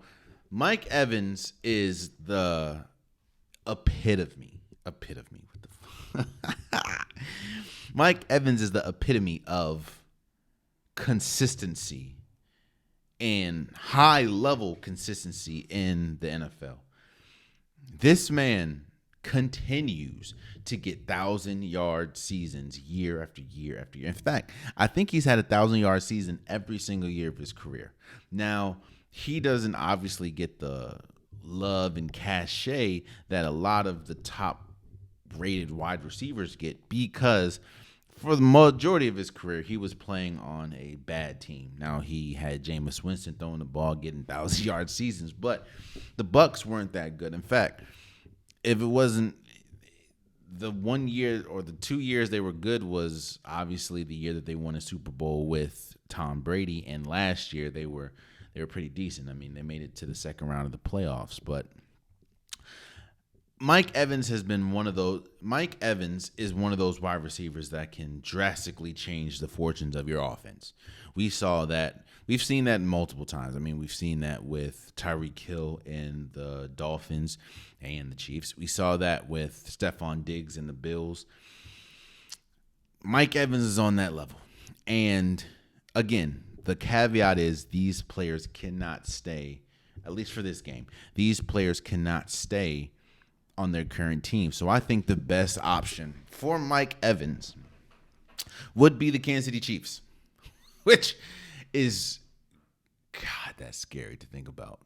Mike Evans is the epitome. What the Mike Evans is the epitome of consistency and high-level consistency in the NFL. This man continues to get 1,000-yard seasons year after year after year. In fact, I think he's had a 1,000-yard season every single year of his career. Now, he doesn't obviously get the love and cachet that a lot of the top-rated wide receivers get because for the majority of his career, he was playing on a bad team. Now, he had Jameis Winston throwing the ball, getting 1,000-yard seasons, but the Bucs weren't that good. In fact, if it wasn't the 1 year or the 2 years they were good was obviously the year that they won a Super Bowl with Tom Brady, and last year they were pretty decent. I mean, they made it to the second round of the playoffs, but Mike Evans is one of those wide receivers that can drastically change the fortunes of your offense. We've seen that multiple times. I mean, we've seen that with Tyreek Hill and the Dolphins and the Chiefs. We saw that with Stephon Diggs and the Bills. Mike Evans is on that level. And again, the caveat is these players cannot stay, at least for this game, these players cannot stay on their current team. So I think the best option for Mike Evans would be the Kansas City Chiefs, which is, God, that's scary to think about.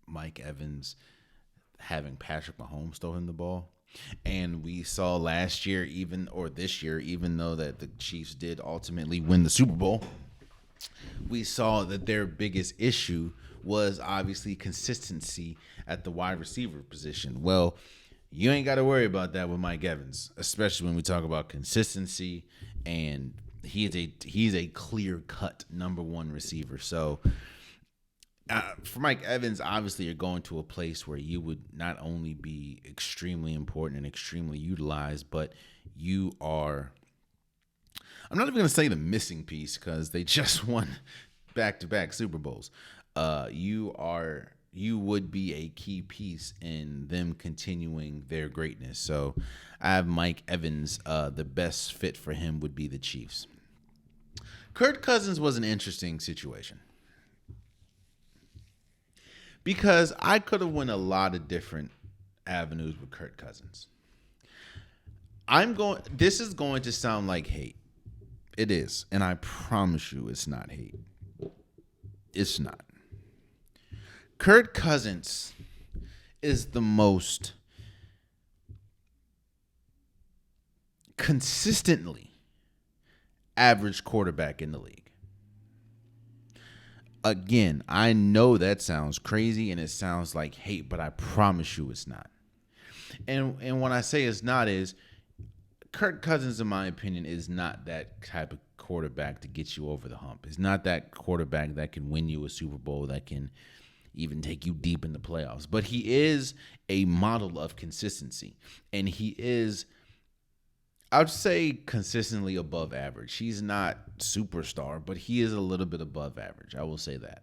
Mike Evans having Patrick Mahomes throw him the ball. And we saw last year, even though that the Chiefs did ultimately win the Super Bowl, we saw that their biggest issue was obviously consistency at the wide receiver position. Well, you ain't got to worry about that with Mike Evans, especially when we talk about consistency, and he's a clear-cut number one receiver. So for Mike Evans, obviously you're going to a place where you would not only be extremely important and extremely utilized, but you are, I'm not even going to say the missing piece because they just won back-to-back Super Bowls. You would be a key piece in them continuing their greatness. So I have Mike Evans. The best fit for him would be the Chiefs. Kirk Cousins was an interesting situation because I could have went a lot of different avenues with Kirk Cousins. This is going to sound like hate. It is, and I promise you it's not hate. It's not. Kirk Cousins is the most consistently average quarterback in the league. Again, I know that sounds crazy and it sounds like hate, but I promise you it's not. And when I say it's not is Kirk Cousins, in my opinion, is not that type of quarterback to get you over the hump. It's not that quarterback that can win you a Super Bowl, that can even take you deep in the playoffs. But he is a model of consistency. And he is, I would say, consistently above average. He's not superstar, but he is a little bit above average. I will say that.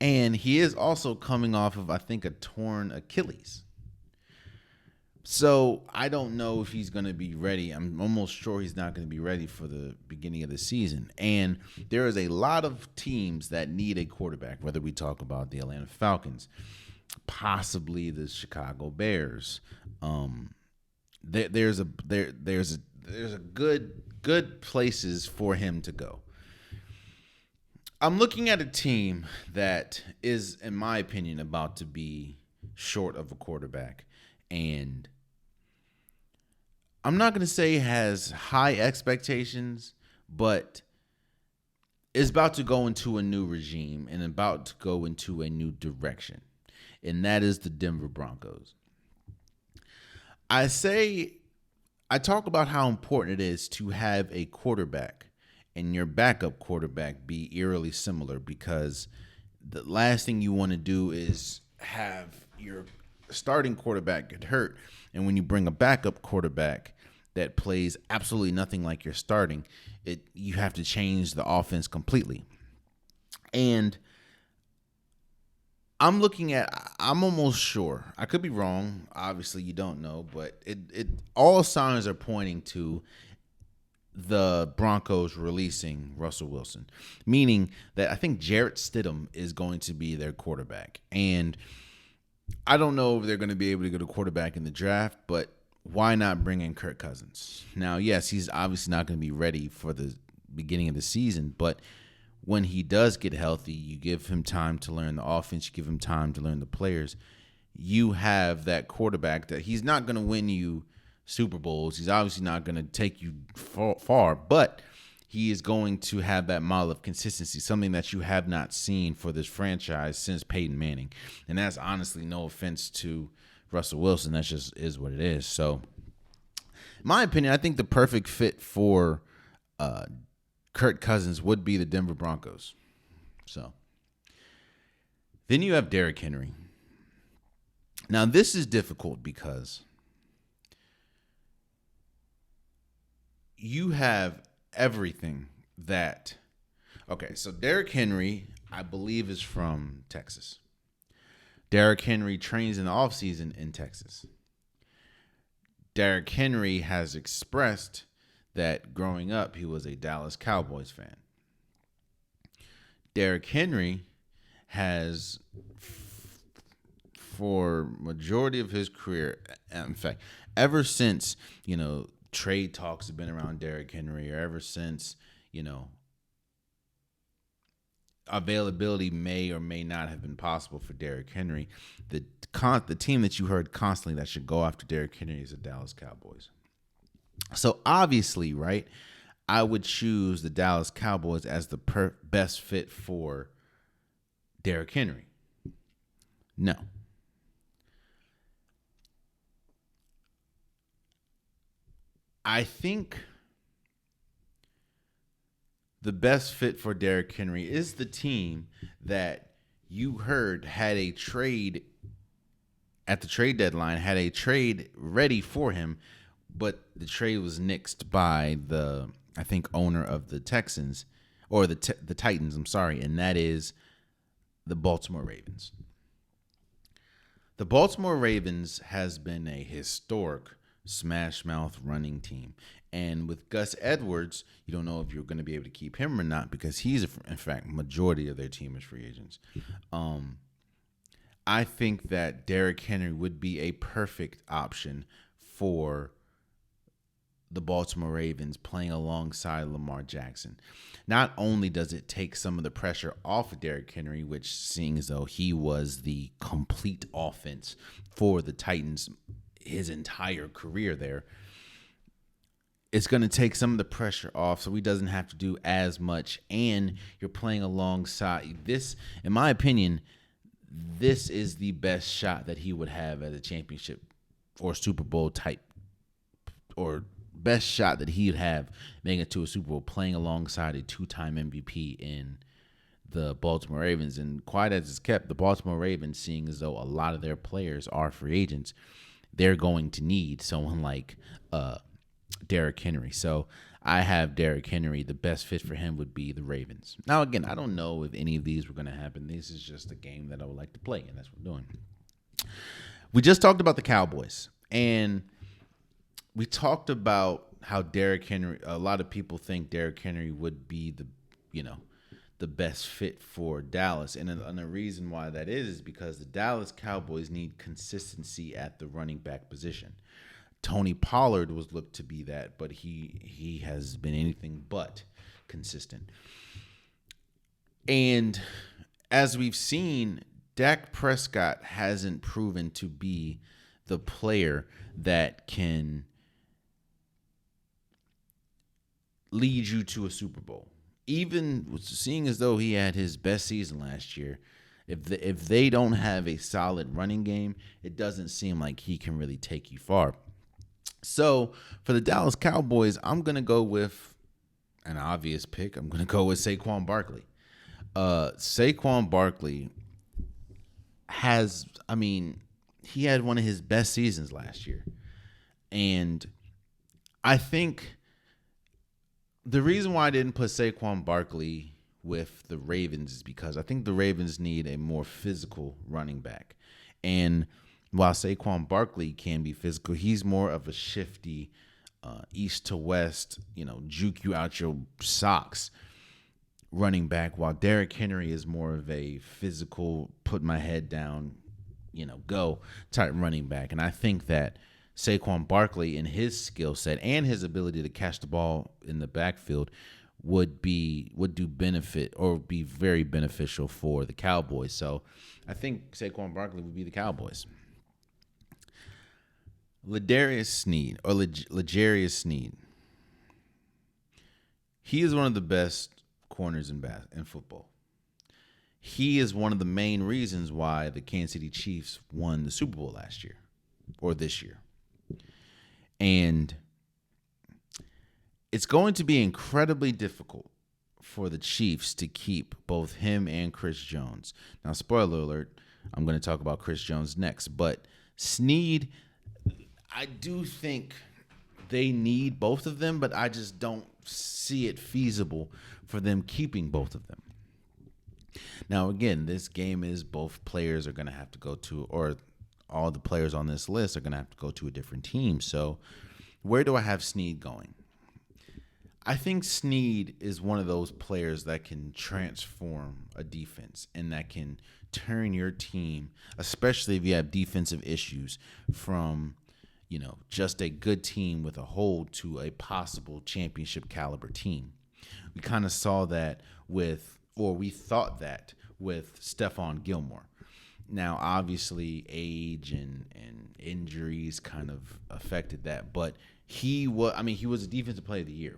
And he is also coming off of, I think, a torn Achilles, So I don't know if he's going to be ready. I'm almost sure he's not going to be ready for the beginning of the season. And there is a lot of teams that need a quarterback, whether we talk about the Atlanta Falcons, possibly the Chicago Bears. There's a good places for him to go. I'm looking at a team that is, in my opinion, about to be short of a quarterback. And I'm not going to say has high expectations, but is about to go into a new regime and about to go into a new direction. And that is the Denver Broncos. I talk about how important it is to have a quarterback and your backup quarterback be eerily similar, because the last thing you want to do is have your starting quarterback get hurt, and when you bring a backup quarterback that plays absolutely nothing like you're starting, you have to change the offense completely. And I'm almost sure. I could be wrong. Obviously, you don't know, but all signs are pointing to the Broncos releasing Russell Wilson, meaning that I think Jarrett Stidham is going to be their quarterback. And I don't know if they're going to be able to get a quarterback in the draft, but why not bring in Kirk Cousins? Now, yes, he's obviously not going to be ready for the beginning of the season, but when he does get healthy, you give him time to learn the offense, you give him time to learn the players. You have that quarterback that he's not going to win you Super Bowls. He's obviously not going to take you far, but he is going to have that model of consistency, something that you have not seen for this franchise since Peyton Manning. And that's honestly no offense to Russell Wilson. That just is what it is. So, in my opinion, I think the perfect fit for Kirk Cousins would be the Denver Broncos. So, then you have Derrick Henry. Now, this is difficult because you have everything that. Okay, so Derrick Henry, I believe, is from Texas. Derrick Henry trains in the offseason in Texas. Derrick Henry has expressed that growing up, he was a Dallas Cowboys fan. Derrick Henry has, for majority of his career, in fact, ever since, trade talks have been around Derrick Henry, or ever since, availability may or may not have been possible for Derrick Henry, the team that you heard constantly that should go after Derrick Henry is the Dallas Cowboys. So obviously, right, I would choose the Dallas Cowboys as the best fit for Derrick Henry. No. I think the best fit for Derrick Henry is the team that you heard had a trade at the trade deadline, had a trade ready for him, but the trade was nixed by the, I think, owner of the Texans, or the Titans, I'm sorry, and that is the Baltimore Ravens. The Baltimore Ravens has been a historic smash mouth running team. And with Gus Edwards, you don't know if you're going to be able to keep him or not, because he's, in fact, majority of their team is free agents. I think that Derrick Henry would be a perfect option for the Baltimore Ravens playing alongside Lamar Jackson. Not only does it take some of the pressure off of Derrick Henry, which, seeing as though he was the complete offense for the Titans his entire career there, it's going to take some of the pressure off so he doesn't have to do as much, and you're playing alongside this. In my opinion, this is the best shot that he would have at a championship or Super Bowl type, or best shot that he'd have making it to a Super Bowl, playing alongside a two-time MVP in the Baltimore Ravens. And quite as it's kept, the Baltimore Ravens, seeing as though a lot of their players are free agents, they're going to need someone like Derrick Henry. So I have Derrick Henry. The best fit for him would be the Ravens. Now, again, I don't know if any of these were going to happen. This is just a game that I would like to play, and that's what we're doing. We just talked about the Cowboys. And we talked about how Derrick Henry, a lot of people think Derrick Henry would be you know, the best fit for Dallas. And the reason why that is because the Dallas Cowboys need consistency at the running back position. Tony Pollard was looked to be that, but he has been anything but consistent. And as we've seen, Dak Prescott hasn't proven to be the player that can lead you to a Super Bowl. Even seeing as though he had his best season last year, if they don't have a solid running game, it doesn't seem like he can really take you far. So for the Dallas Cowboys, I'm going to go with an obvious pick. I'm going to go with Saquon Barkley. Saquon Barkley he had one of his best seasons last year. And I think the reason why I didn't put Saquon Barkley with the Ravens is because I think the Ravens need a more physical running back. And while Saquon Barkley can be physical, he's more of a shifty, east to west, juke you out your socks running back, while Derrick Henry is more of a physical, put my head down, go type running back. And I think that Saquon Barkley in his skill set and his ability to catch the ball in the backfield would do benefit or be very beneficial for the Cowboys. So I think Saquon Barkley would be the Cowboys. L'Jarius Sneed. He is one of the best corners in football. He is one of the main reasons why the Kansas City Chiefs won the Super Bowl last year or this year. And it's going to be incredibly difficult for the Chiefs to keep both him and Chris Jones. Now, spoiler alert, I'm going to talk about Chris Jones next, but Sneed, I do think they need both of them, but I just don't see it feasible for them keeping both of them. Now, again, this game is both players are going to have to go to, or all the players on this list are going to have to go to a different team. So where do I have Sneed going? I think Sneed is one of those players that can transform a defense and that can turn your team, especially if you have defensive issues, from just a good team with a hole to a possible championship caliber team. We kind of saw that we thought that with Stephon Gilmore. Now, obviously, age and injuries kind of affected that, but he was a defensive player of the year.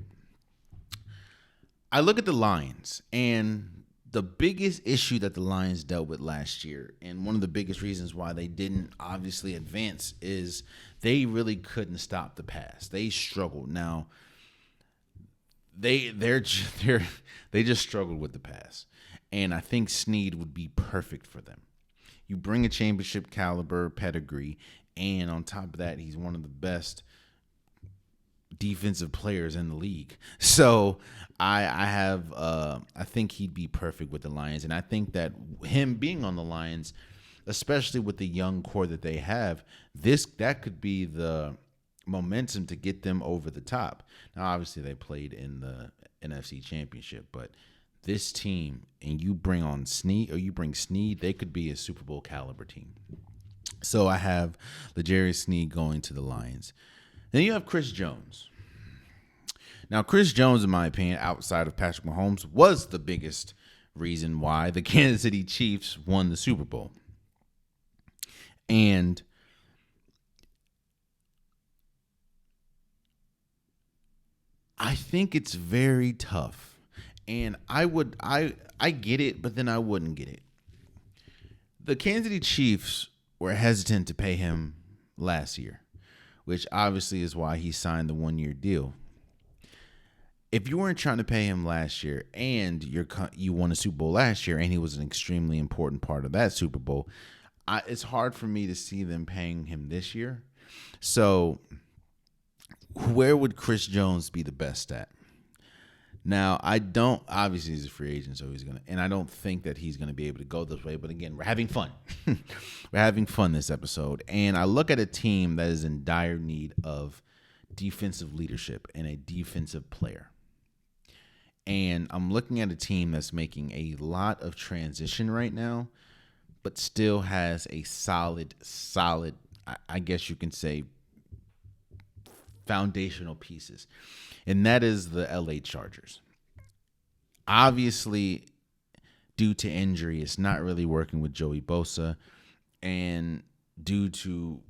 I look at the Lions, and the biggest issue that the Lions dealt with last year, and one of the biggest reasons why they didn't obviously advance, is they really couldn't stop the pass. They struggled. Now, they just struggled with the pass, and I think Sneed would be perfect for them. You bring a championship caliber pedigree, and on top of that, he's one of the best defensive players in the league. So I think he'd be perfect with the Lions, and I think that him being on the Lions, especially with the young core that they have, that could be the momentum to get them over the top. Now, obviously, they played in the NFC Championship, but this team, and you bring Sneed, they could be a Super Bowl caliber team. So I have L'Jarius Sneed going to the Lions. Then you have Chris Jones. Now, Chris Jones, in my opinion, outside of Patrick Mahomes, was the biggest reason why the Kansas City Chiefs won the Super Bowl. And I think it's very tough. And I get it, but then I wouldn't get it. The Kansas City Chiefs were hesitant to pay him last year, which obviously is why he signed the 1-year deal. If you weren't trying to pay him last year and you won a Super Bowl last year and he was an extremely important part of that Super Bowl, it's hard for me to see them paying him this year. So where would Chris Jones be the best at? Now, I don't, obviously he's a free agent, so and I don't think that he's going to be able to go this way. But again, we're having fun. We're having fun this episode. And I look at a team that is in dire need of defensive leadership and a defensive player. And I'm looking at a team that's making a lot of transition right now, but still has a solid, I guess you can say, foundational pieces. And that is the LA Chargers. Obviously, due to injury, it's not really working with Joey Bosa. And due to,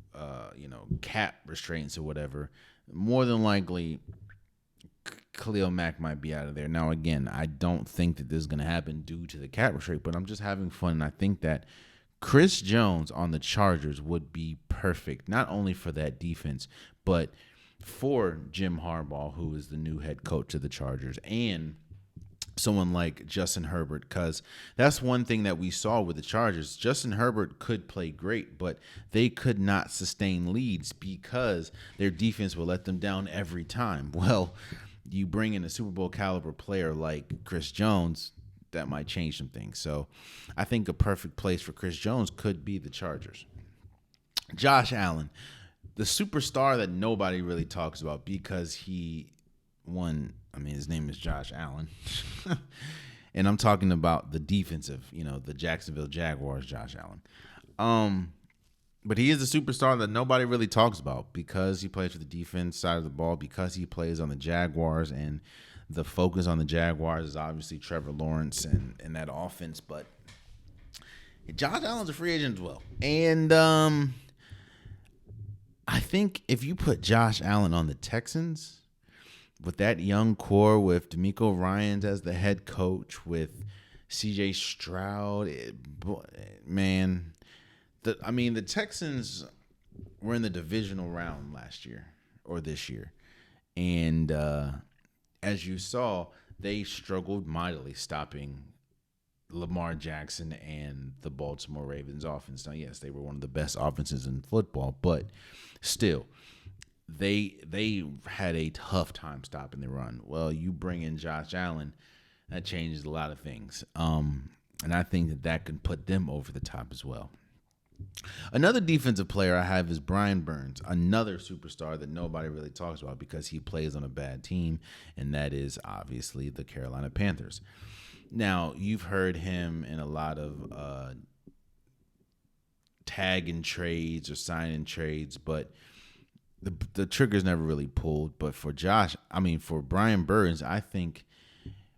cap restraints or whatever, more than likely, Khalil Mack might be out of there. Now, again, I don't think that this is going to happen due to the cap restraint, but I'm just having fun. And I think that Chris Jones on the Chargers would be perfect, not only for that defense, but for Jim Harbaugh, who is the new head coach of the Chargers, and someone like Justin Herbert, because that's one thing that we saw with the Chargers. Justin Herbert could play great, but they could not sustain leads because their defense will let them down every time. Well, you bring in a Super Bowl caliber player like Chris Jones, that might change some things. So I think a perfect place for Chris Jones could be the Chargers. Josh Allen, the superstar that nobody really talks about because he won. I mean, his name is Josh Allen. And I'm talking about the defensive, the Jacksonville Jaguars, Josh Allen. But he is a superstar that nobody really talks about because he plays for the defense side of the ball, because he plays on the Jaguars, and the focus on the Jaguars is obviously Trevor Lawrence and that offense. But Josh Allen's a free agent as well. And I think if you put Josh Allen on the Texans with that young core, with DeMeco Ryans as the head coach, with CJ Stroud, the Texans were in the divisional round last year or this year. And as you saw, they struggled mightily stopping Lamar Jackson and the Baltimore Ravens offense. Now, yes, they were one of the best offenses in football, but still, they had a tough time stopping the run. Well, you bring in Josh Allen, that changes a lot of things. And I think that can put them over the top as well. Another defensive player I have is Brian Burns, another superstar that nobody really talks about because he plays on a bad team, and that is obviously the Carolina Panthers. Now, you've heard him in a lot of tag and trades or sign and trades, but the trigger's never really pulled. But for Brian Burns, I think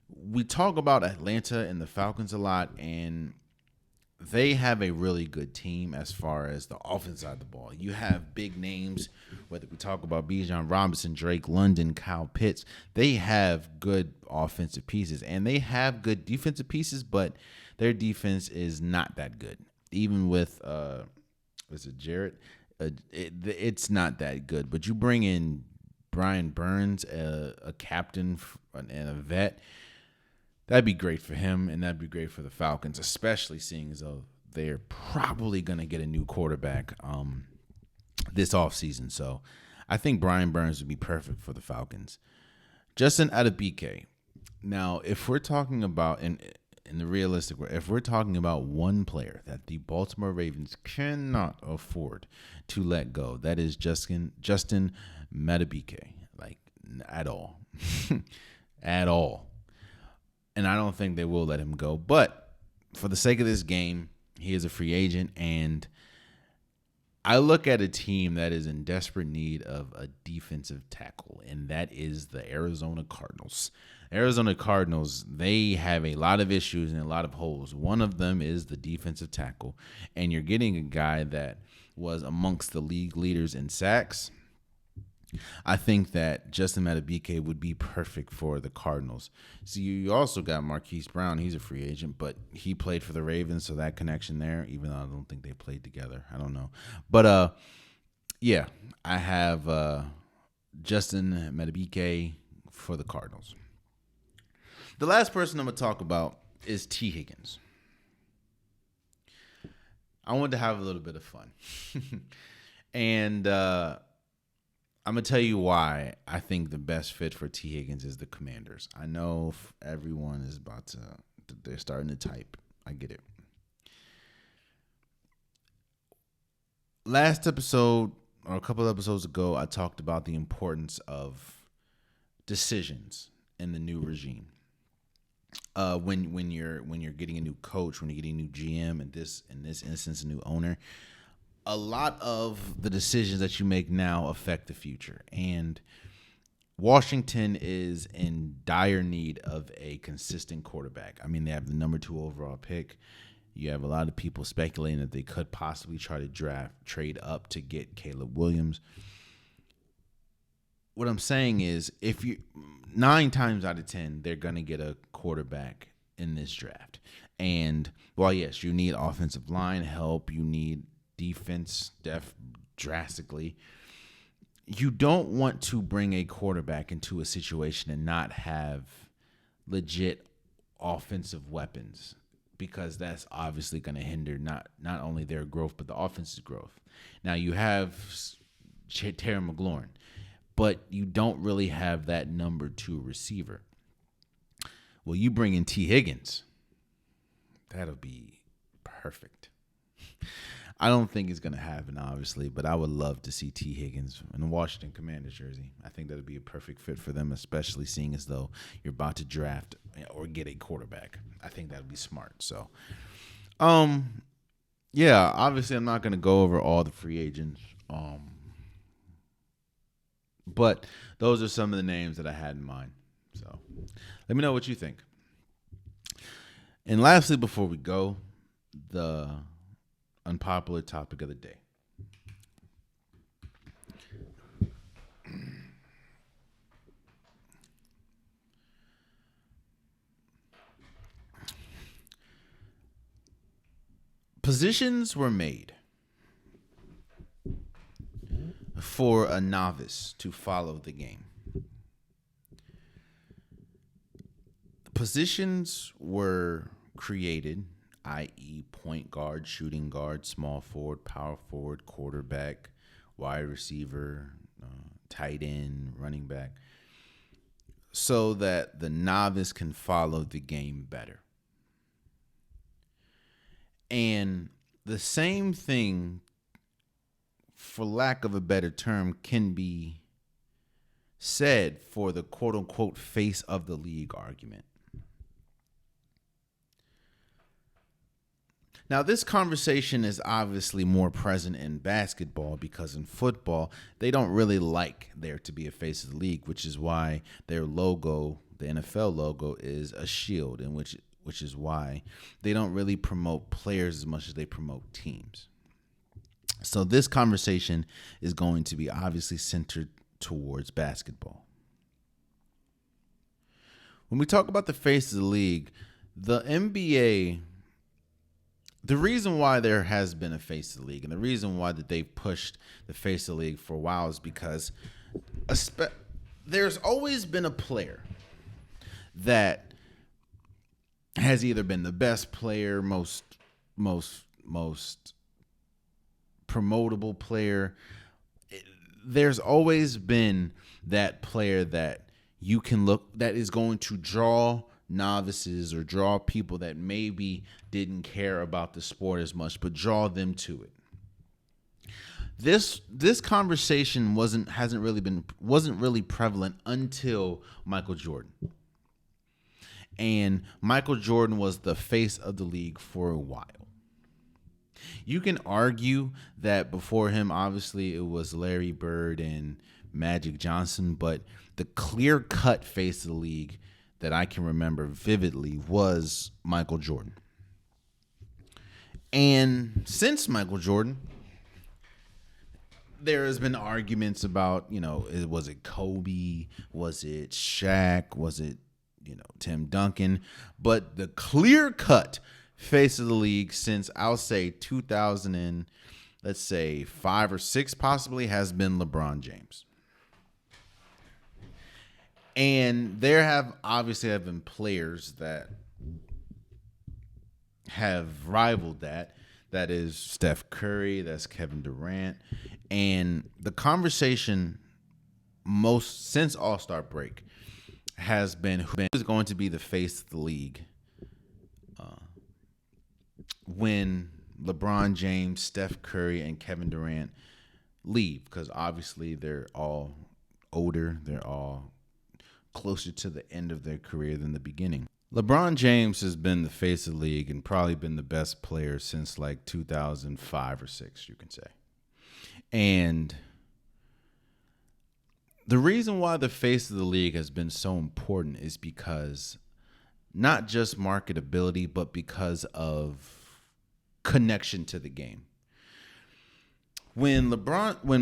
we talk about Atlanta and the Falcons a lot, and they have a really good team as far as the offense side of the ball. You have big names, whether we talk about Bijan Robinson, Drake London, Kyle Pitts. They have good offensive pieces, and they have good defensive pieces, but their defense is not that good. Even with, is it Jarrett? It's not that good. But you bring in Brian Burns, a captain and a vet, that'd be great for him, and that'd be great for the Falcons, especially seeing as though they're probably going to get a new quarterback this offseason. So I think Brian Burns would be perfect for the Falcons. Justin Adebike. Now, if we're talking about, in the realistic way, if we're talking about one player that the Baltimore Ravens cannot afford to let go, that is Justin Madubuike. Like, at all. At all. And I don't think they will let him go. But for the sake of this game, he is a free agent. And I look at a team that is in desperate need of a defensive tackle, and that is the Arizona Cardinals. Arizona Cardinals, they have a lot of issues and a lot of holes. One of them is the defensive tackle. And you're getting a guy that was amongst the league leaders in sacks. I think that Justin Madubuike would be perfect for the Cardinals. So you also got Marquise Brown. He's a free agent, but he played for the Ravens, so that connection there, even though I don't think they played together. I don't know. But, yeah, I have Justin Madubuike for the Cardinals. The last person I'm going to talk about is T. Higgins. I wanted to have a little bit of fun. And I'm gonna tell you why I think the best fit for T. Higgins is the Commanders. I know everyone is about to, they're starting to type. I get it. Last episode, or a couple of episodes ago, I talked about the importance of decisions in the new regime. When you're getting a new coach, when you're getting a new GM, and in this instance, a new owner, a lot of the decisions that you make now affect the future. And Washington is in dire need of a consistent quarterback. I mean, they have the number 2 overall pick. You have a lot of people speculating that they could possibly try to trade up to get Caleb Williams. What I'm saying is, if you 9 times out of 10, they're going to get a quarterback in this draft. And while yes, you need offensive line help, you need defense depth drastically. You don't want to bring a quarterback into a situation and not have legit offensive weapons, because that's obviously going to hinder not only their growth but the offense's growth. Now you have Terry McLaurin, but you don't really have that number 2 receiver. Well, you bring in T. Higgins. That'll be perfect. I don't think it's going to happen, obviously, but I would love to see T. Higgins in the Washington Commanders jersey. I think that would be a perfect fit for them, especially seeing as though you're about to draft or get a quarterback. I think that would be smart. So, yeah, obviously I'm not going to go over all the free agents, but those are some of the names that I had in mind. So let me know what you think. And lastly, before we go, the unpopular topic of the day. Positions were made for a novice to follow the game. Positions were created, i.e. point guard, shooting guard, small forward, power forward, quarterback, wide receiver, tight end, running back, so that the novice can follow the game better. And the same thing, for lack of a better term, can be said for the quote-unquote face of the league argument. Now, this conversation is obviously more present in basketball, because in football, they don't really like there to be a face of the league, which is why their logo, the NFL logo, is a shield, and which is why they don't really promote players as much as they promote teams. So this conversation is going to be obviously centered towards basketball. When we talk about the face of the league, the NBA, the reason why there has been a face of the league and the reason why that they've pushed the face of the league for a while is because there's always been a player that has either been the best player, most promotable player. There's always been that player that you can look, that is going to draw novices or draw people that maybe didn't care about the sport as much, but draw them to it. This conversation wasn't really prevalent until Michael Jordan. And Michael Jordan was the face of the league for a while. You can argue that before him, obviously, it was Larry Bird and Magic Johnson, but the clear-cut face of the league that I can remember vividly was Michael Jordan. And since Michael Jordan, there has been arguments about, was it Kobe? Was it Shaq? Was it, Tim Duncan? But the clear-cut face of the league since, I'll say, 2000 and let's say 5 or 6 possibly, has been LeBron James. And there have been players that have rivaled that. That is Steph Curry, that's Kevin Durant. And the conversation most since All-Star break has been who is going to be the face of the league when LeBron James, Steph Curry, and Kevin Durant leave, because obviously they're all older. They're all closer to the end of their career than the beginning. LeBron James has been the face of the league and probably been the best player since like 2005 or 6, you can say. And the reason why the face of the league has been so important is because not just marketability, but because of connection to the game. When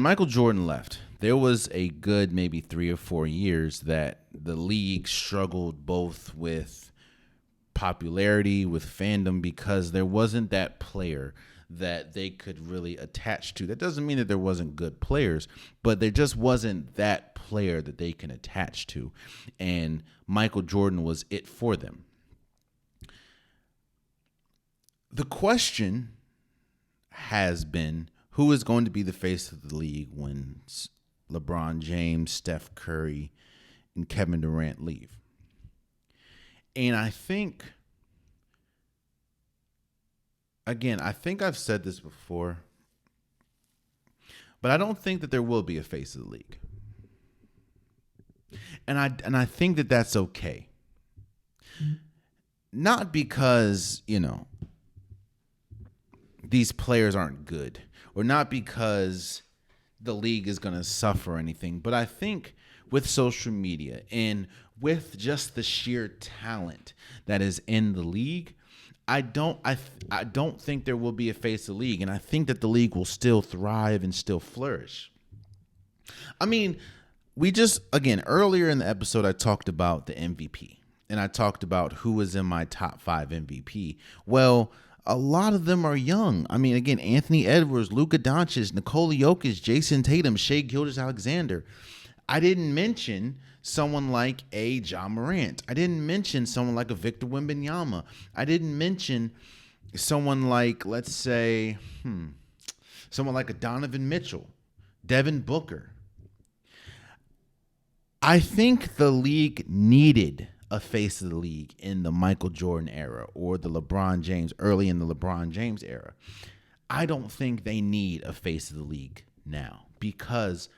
Michael Jordan left, there was a good maybe 3 or 4 years that the league struggled both with popularity, with fandom, because there wasn't that player that they could really attach to. That doesn't mean that there wasn't good players, but there just wasn't that player that they can attach to. And Michael Jordan was it for them. The question has been, who is going to be the face of the league when LeBron James, Steph Curry, and Kevin Durant leave? And I think, again, I've said this before, but I don't think that there will be a face of the league. And I think that that's okay. Not because, these players aren't good, or not because the league is going to suffer or anything, but I think with social media and with just the sheer talent that is in the league, I don't think there will be a face of the league, and I think that the league will still thrive and still flourish. I mean, earlier in the episode, I talked about the MVP, and I talked about who was in my top 5 MVP. Well, a lot of them are young. I mean, again, Anthony Edwards, Luka Doncic, Nikola Jokic, Jason Tatum, Shai Gilgeous-Alexander. I didn't mention someone like a Ja Morant. I didn't mention someone like a Victor Wembanyama. I didn't mention someone like, let's say, someone like a Donovan Mitchell, Devin Booker. I think the league needed a face of the league in the Michael Jordan era or the LeBron James, early in the LeBron James era. I don't think they need a face of the league now because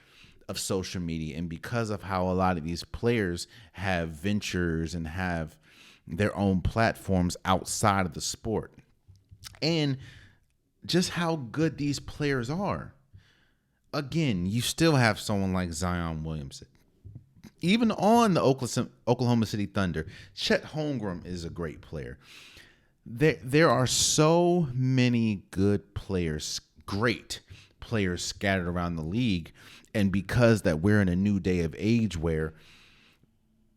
of social media and because of how a lot of these players have ventures and have their own platforms outside of the sport. And just how good these players are. Again, you still have someone like Zion Williamson. Even on the Oklahoma City Thunder, Chet Holmgren is a great player. There are so many good players, great players scattered around the league. And because that we're in a new day of age where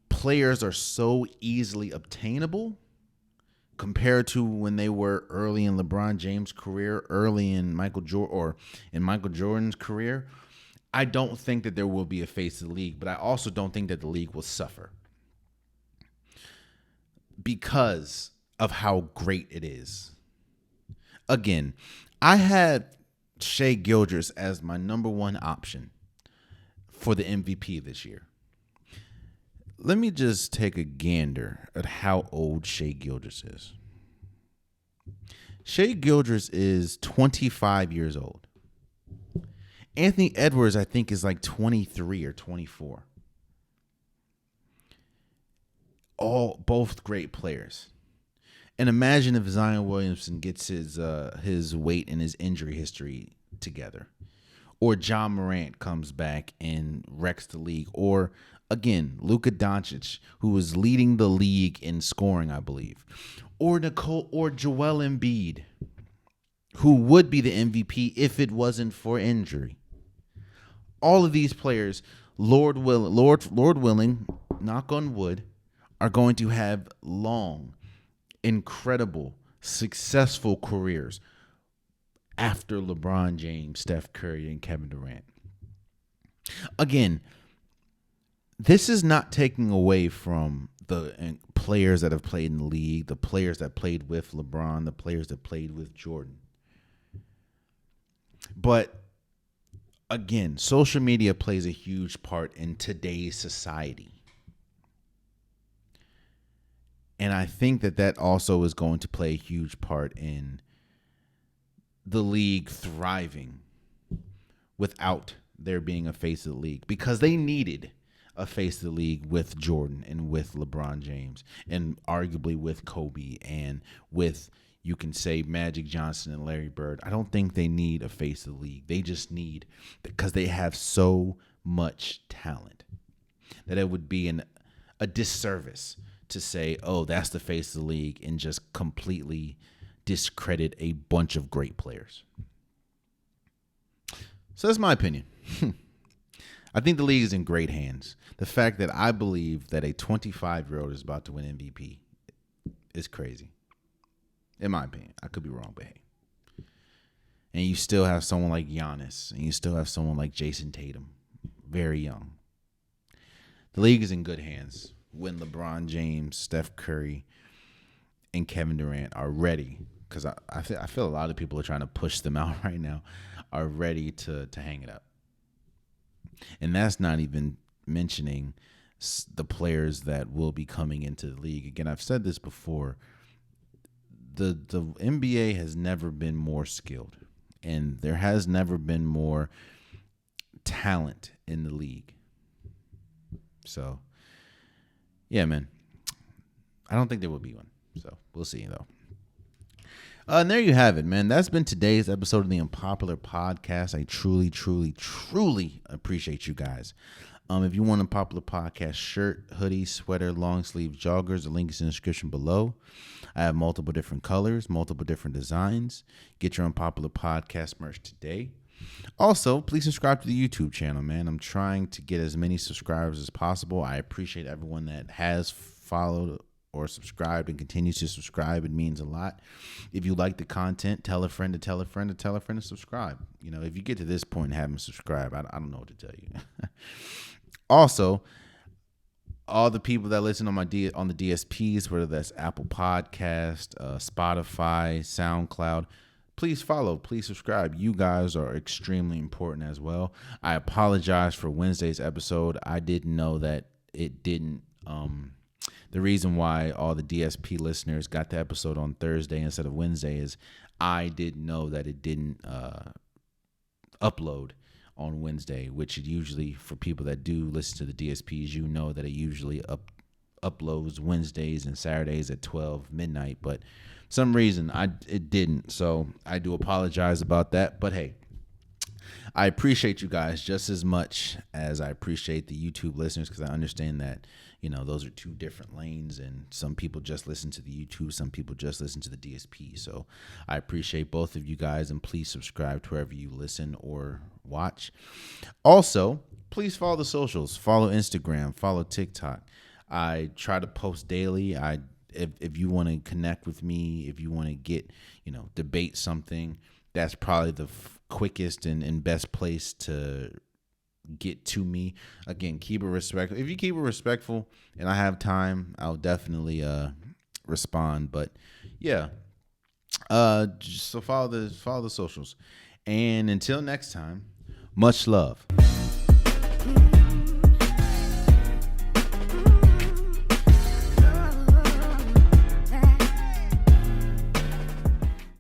players are so easily obtainable compared to when they were early in LeBron James' career, early in Michael Jordan's career, I don't think that there will be a face of the league, but I also don't think that the league will suffer because of how great it is. Again, I had Shai Gilgeous as my number 1 option for the MVP this year. Let me just take a gander at how old Shai Gilgeous is. Shai Gilgeous is 25 years old. Anthony Edwards, I think, is like 23 or 24. Both great players. And imagine if Zion Williamson gets his weight and his injury history together. Or Ja Morant comes back and wrecks the league. Or, again, Luka Doncic, who was leading the league in scoring, I believe. Or Joel Embiid, who would be the MVP if it wasn't for injury. All of these players, Lord willing, knock on wood, are going to have long, incredible, successful careers after LeBron James, Steph Curry, and Kevin Durant. Again, this is not taking away from the players that have played in the league, the players that played with LeBron, the players that played with Jordan. But again, social media plays a huge part in today's society. And I think that also is going to play a huge part in the league thriving without there being a face of the league, because they needed a face of the league with Jordan and with LeBron James and arguably with Kobe and with, you can say, Magic Johnson and Larry Bird. I don't think they need a face of the league. They just need, because they have so much talent, that it would be a disservice to say, oh, that's the face of the league, and just completely discredit a bunch of great players. So that's my opinion. I think the league is in great hands. The fact that I believe that a 25-year-old is about to win MVP is crazy. In my opinion. I could be wrong, but hey. And you still have someone like Giannis, and you still have someone like Jason Tatum, very young. The league is in good hands when LeBron James, Steph Curry, and Kevin Durant are ready, because I feel a lot of people are trying to push them out right now, are ready to hang it up. And that's not even mentioning the players that will be coming into the league. Again, I've said this before. The NBA has never been more skilled, and there has never been more talent in the league. So, yeah, man. I don't think there will be one. So, we'll see, though. And there you have it, man. That's been today's episode of the Unpopular Podcast. I truly, truly, truly appreciate you guys. If you want a Unpopular Podcast shirt, hoodie, sweater, long sleeve joggers, the link is in the description below. I have multiple different colors, multiple different designs. Get your Unpopular Podcast merch today. Also, please subscribe to the YouTube channel, man. I'm trying to get as many subscribers as possible. I appreciate everyone that has followed or subscribed and continues to subscribe. It means a lot. If you like the content, tell a friend to tell a friend to tell a friend to subscribe. You know, if you get to this point and haven't subscribed, I don't know what to tell you. Also, all the people that listen on the DSPs, whether that's Apple Podcast, Spotify, SoundCloud, please follow, please subscribe. You guys are extremely important as well. I apologize for Wednesday's episode. I didn't know that it didn't. The reason why all the DSP listeners got the episode on Thursday instead of Wednesday is I didn't know that it didn't upload on Wednesday, which it usually, for people that do listen to the DSPs, you know that it usually uploads Wednesdays and Saturdays at 12 midnight. But for some reason, it didn't. So I do apologize about that. But hey, I appreciate you guys just as much as I appreciate the YouTube listeners, because I understand that, you know, those are two different lanes, and some people just listen to the YouTube, some people just listen to the DSP. So I appreciate both of you guys, and please subscribe to wherever you listen or watch. Also, please follow the socials. Follow Instagram, follow TikTok. I try to post daily. If you want to connect with me, if you want to get, debate something, that's probably the quickest and best place to get to me. Again, keep it respectful. If you keep it respectful and I have time, I'll definitely respond. But yeah, so follow the socials. And until next time, much love.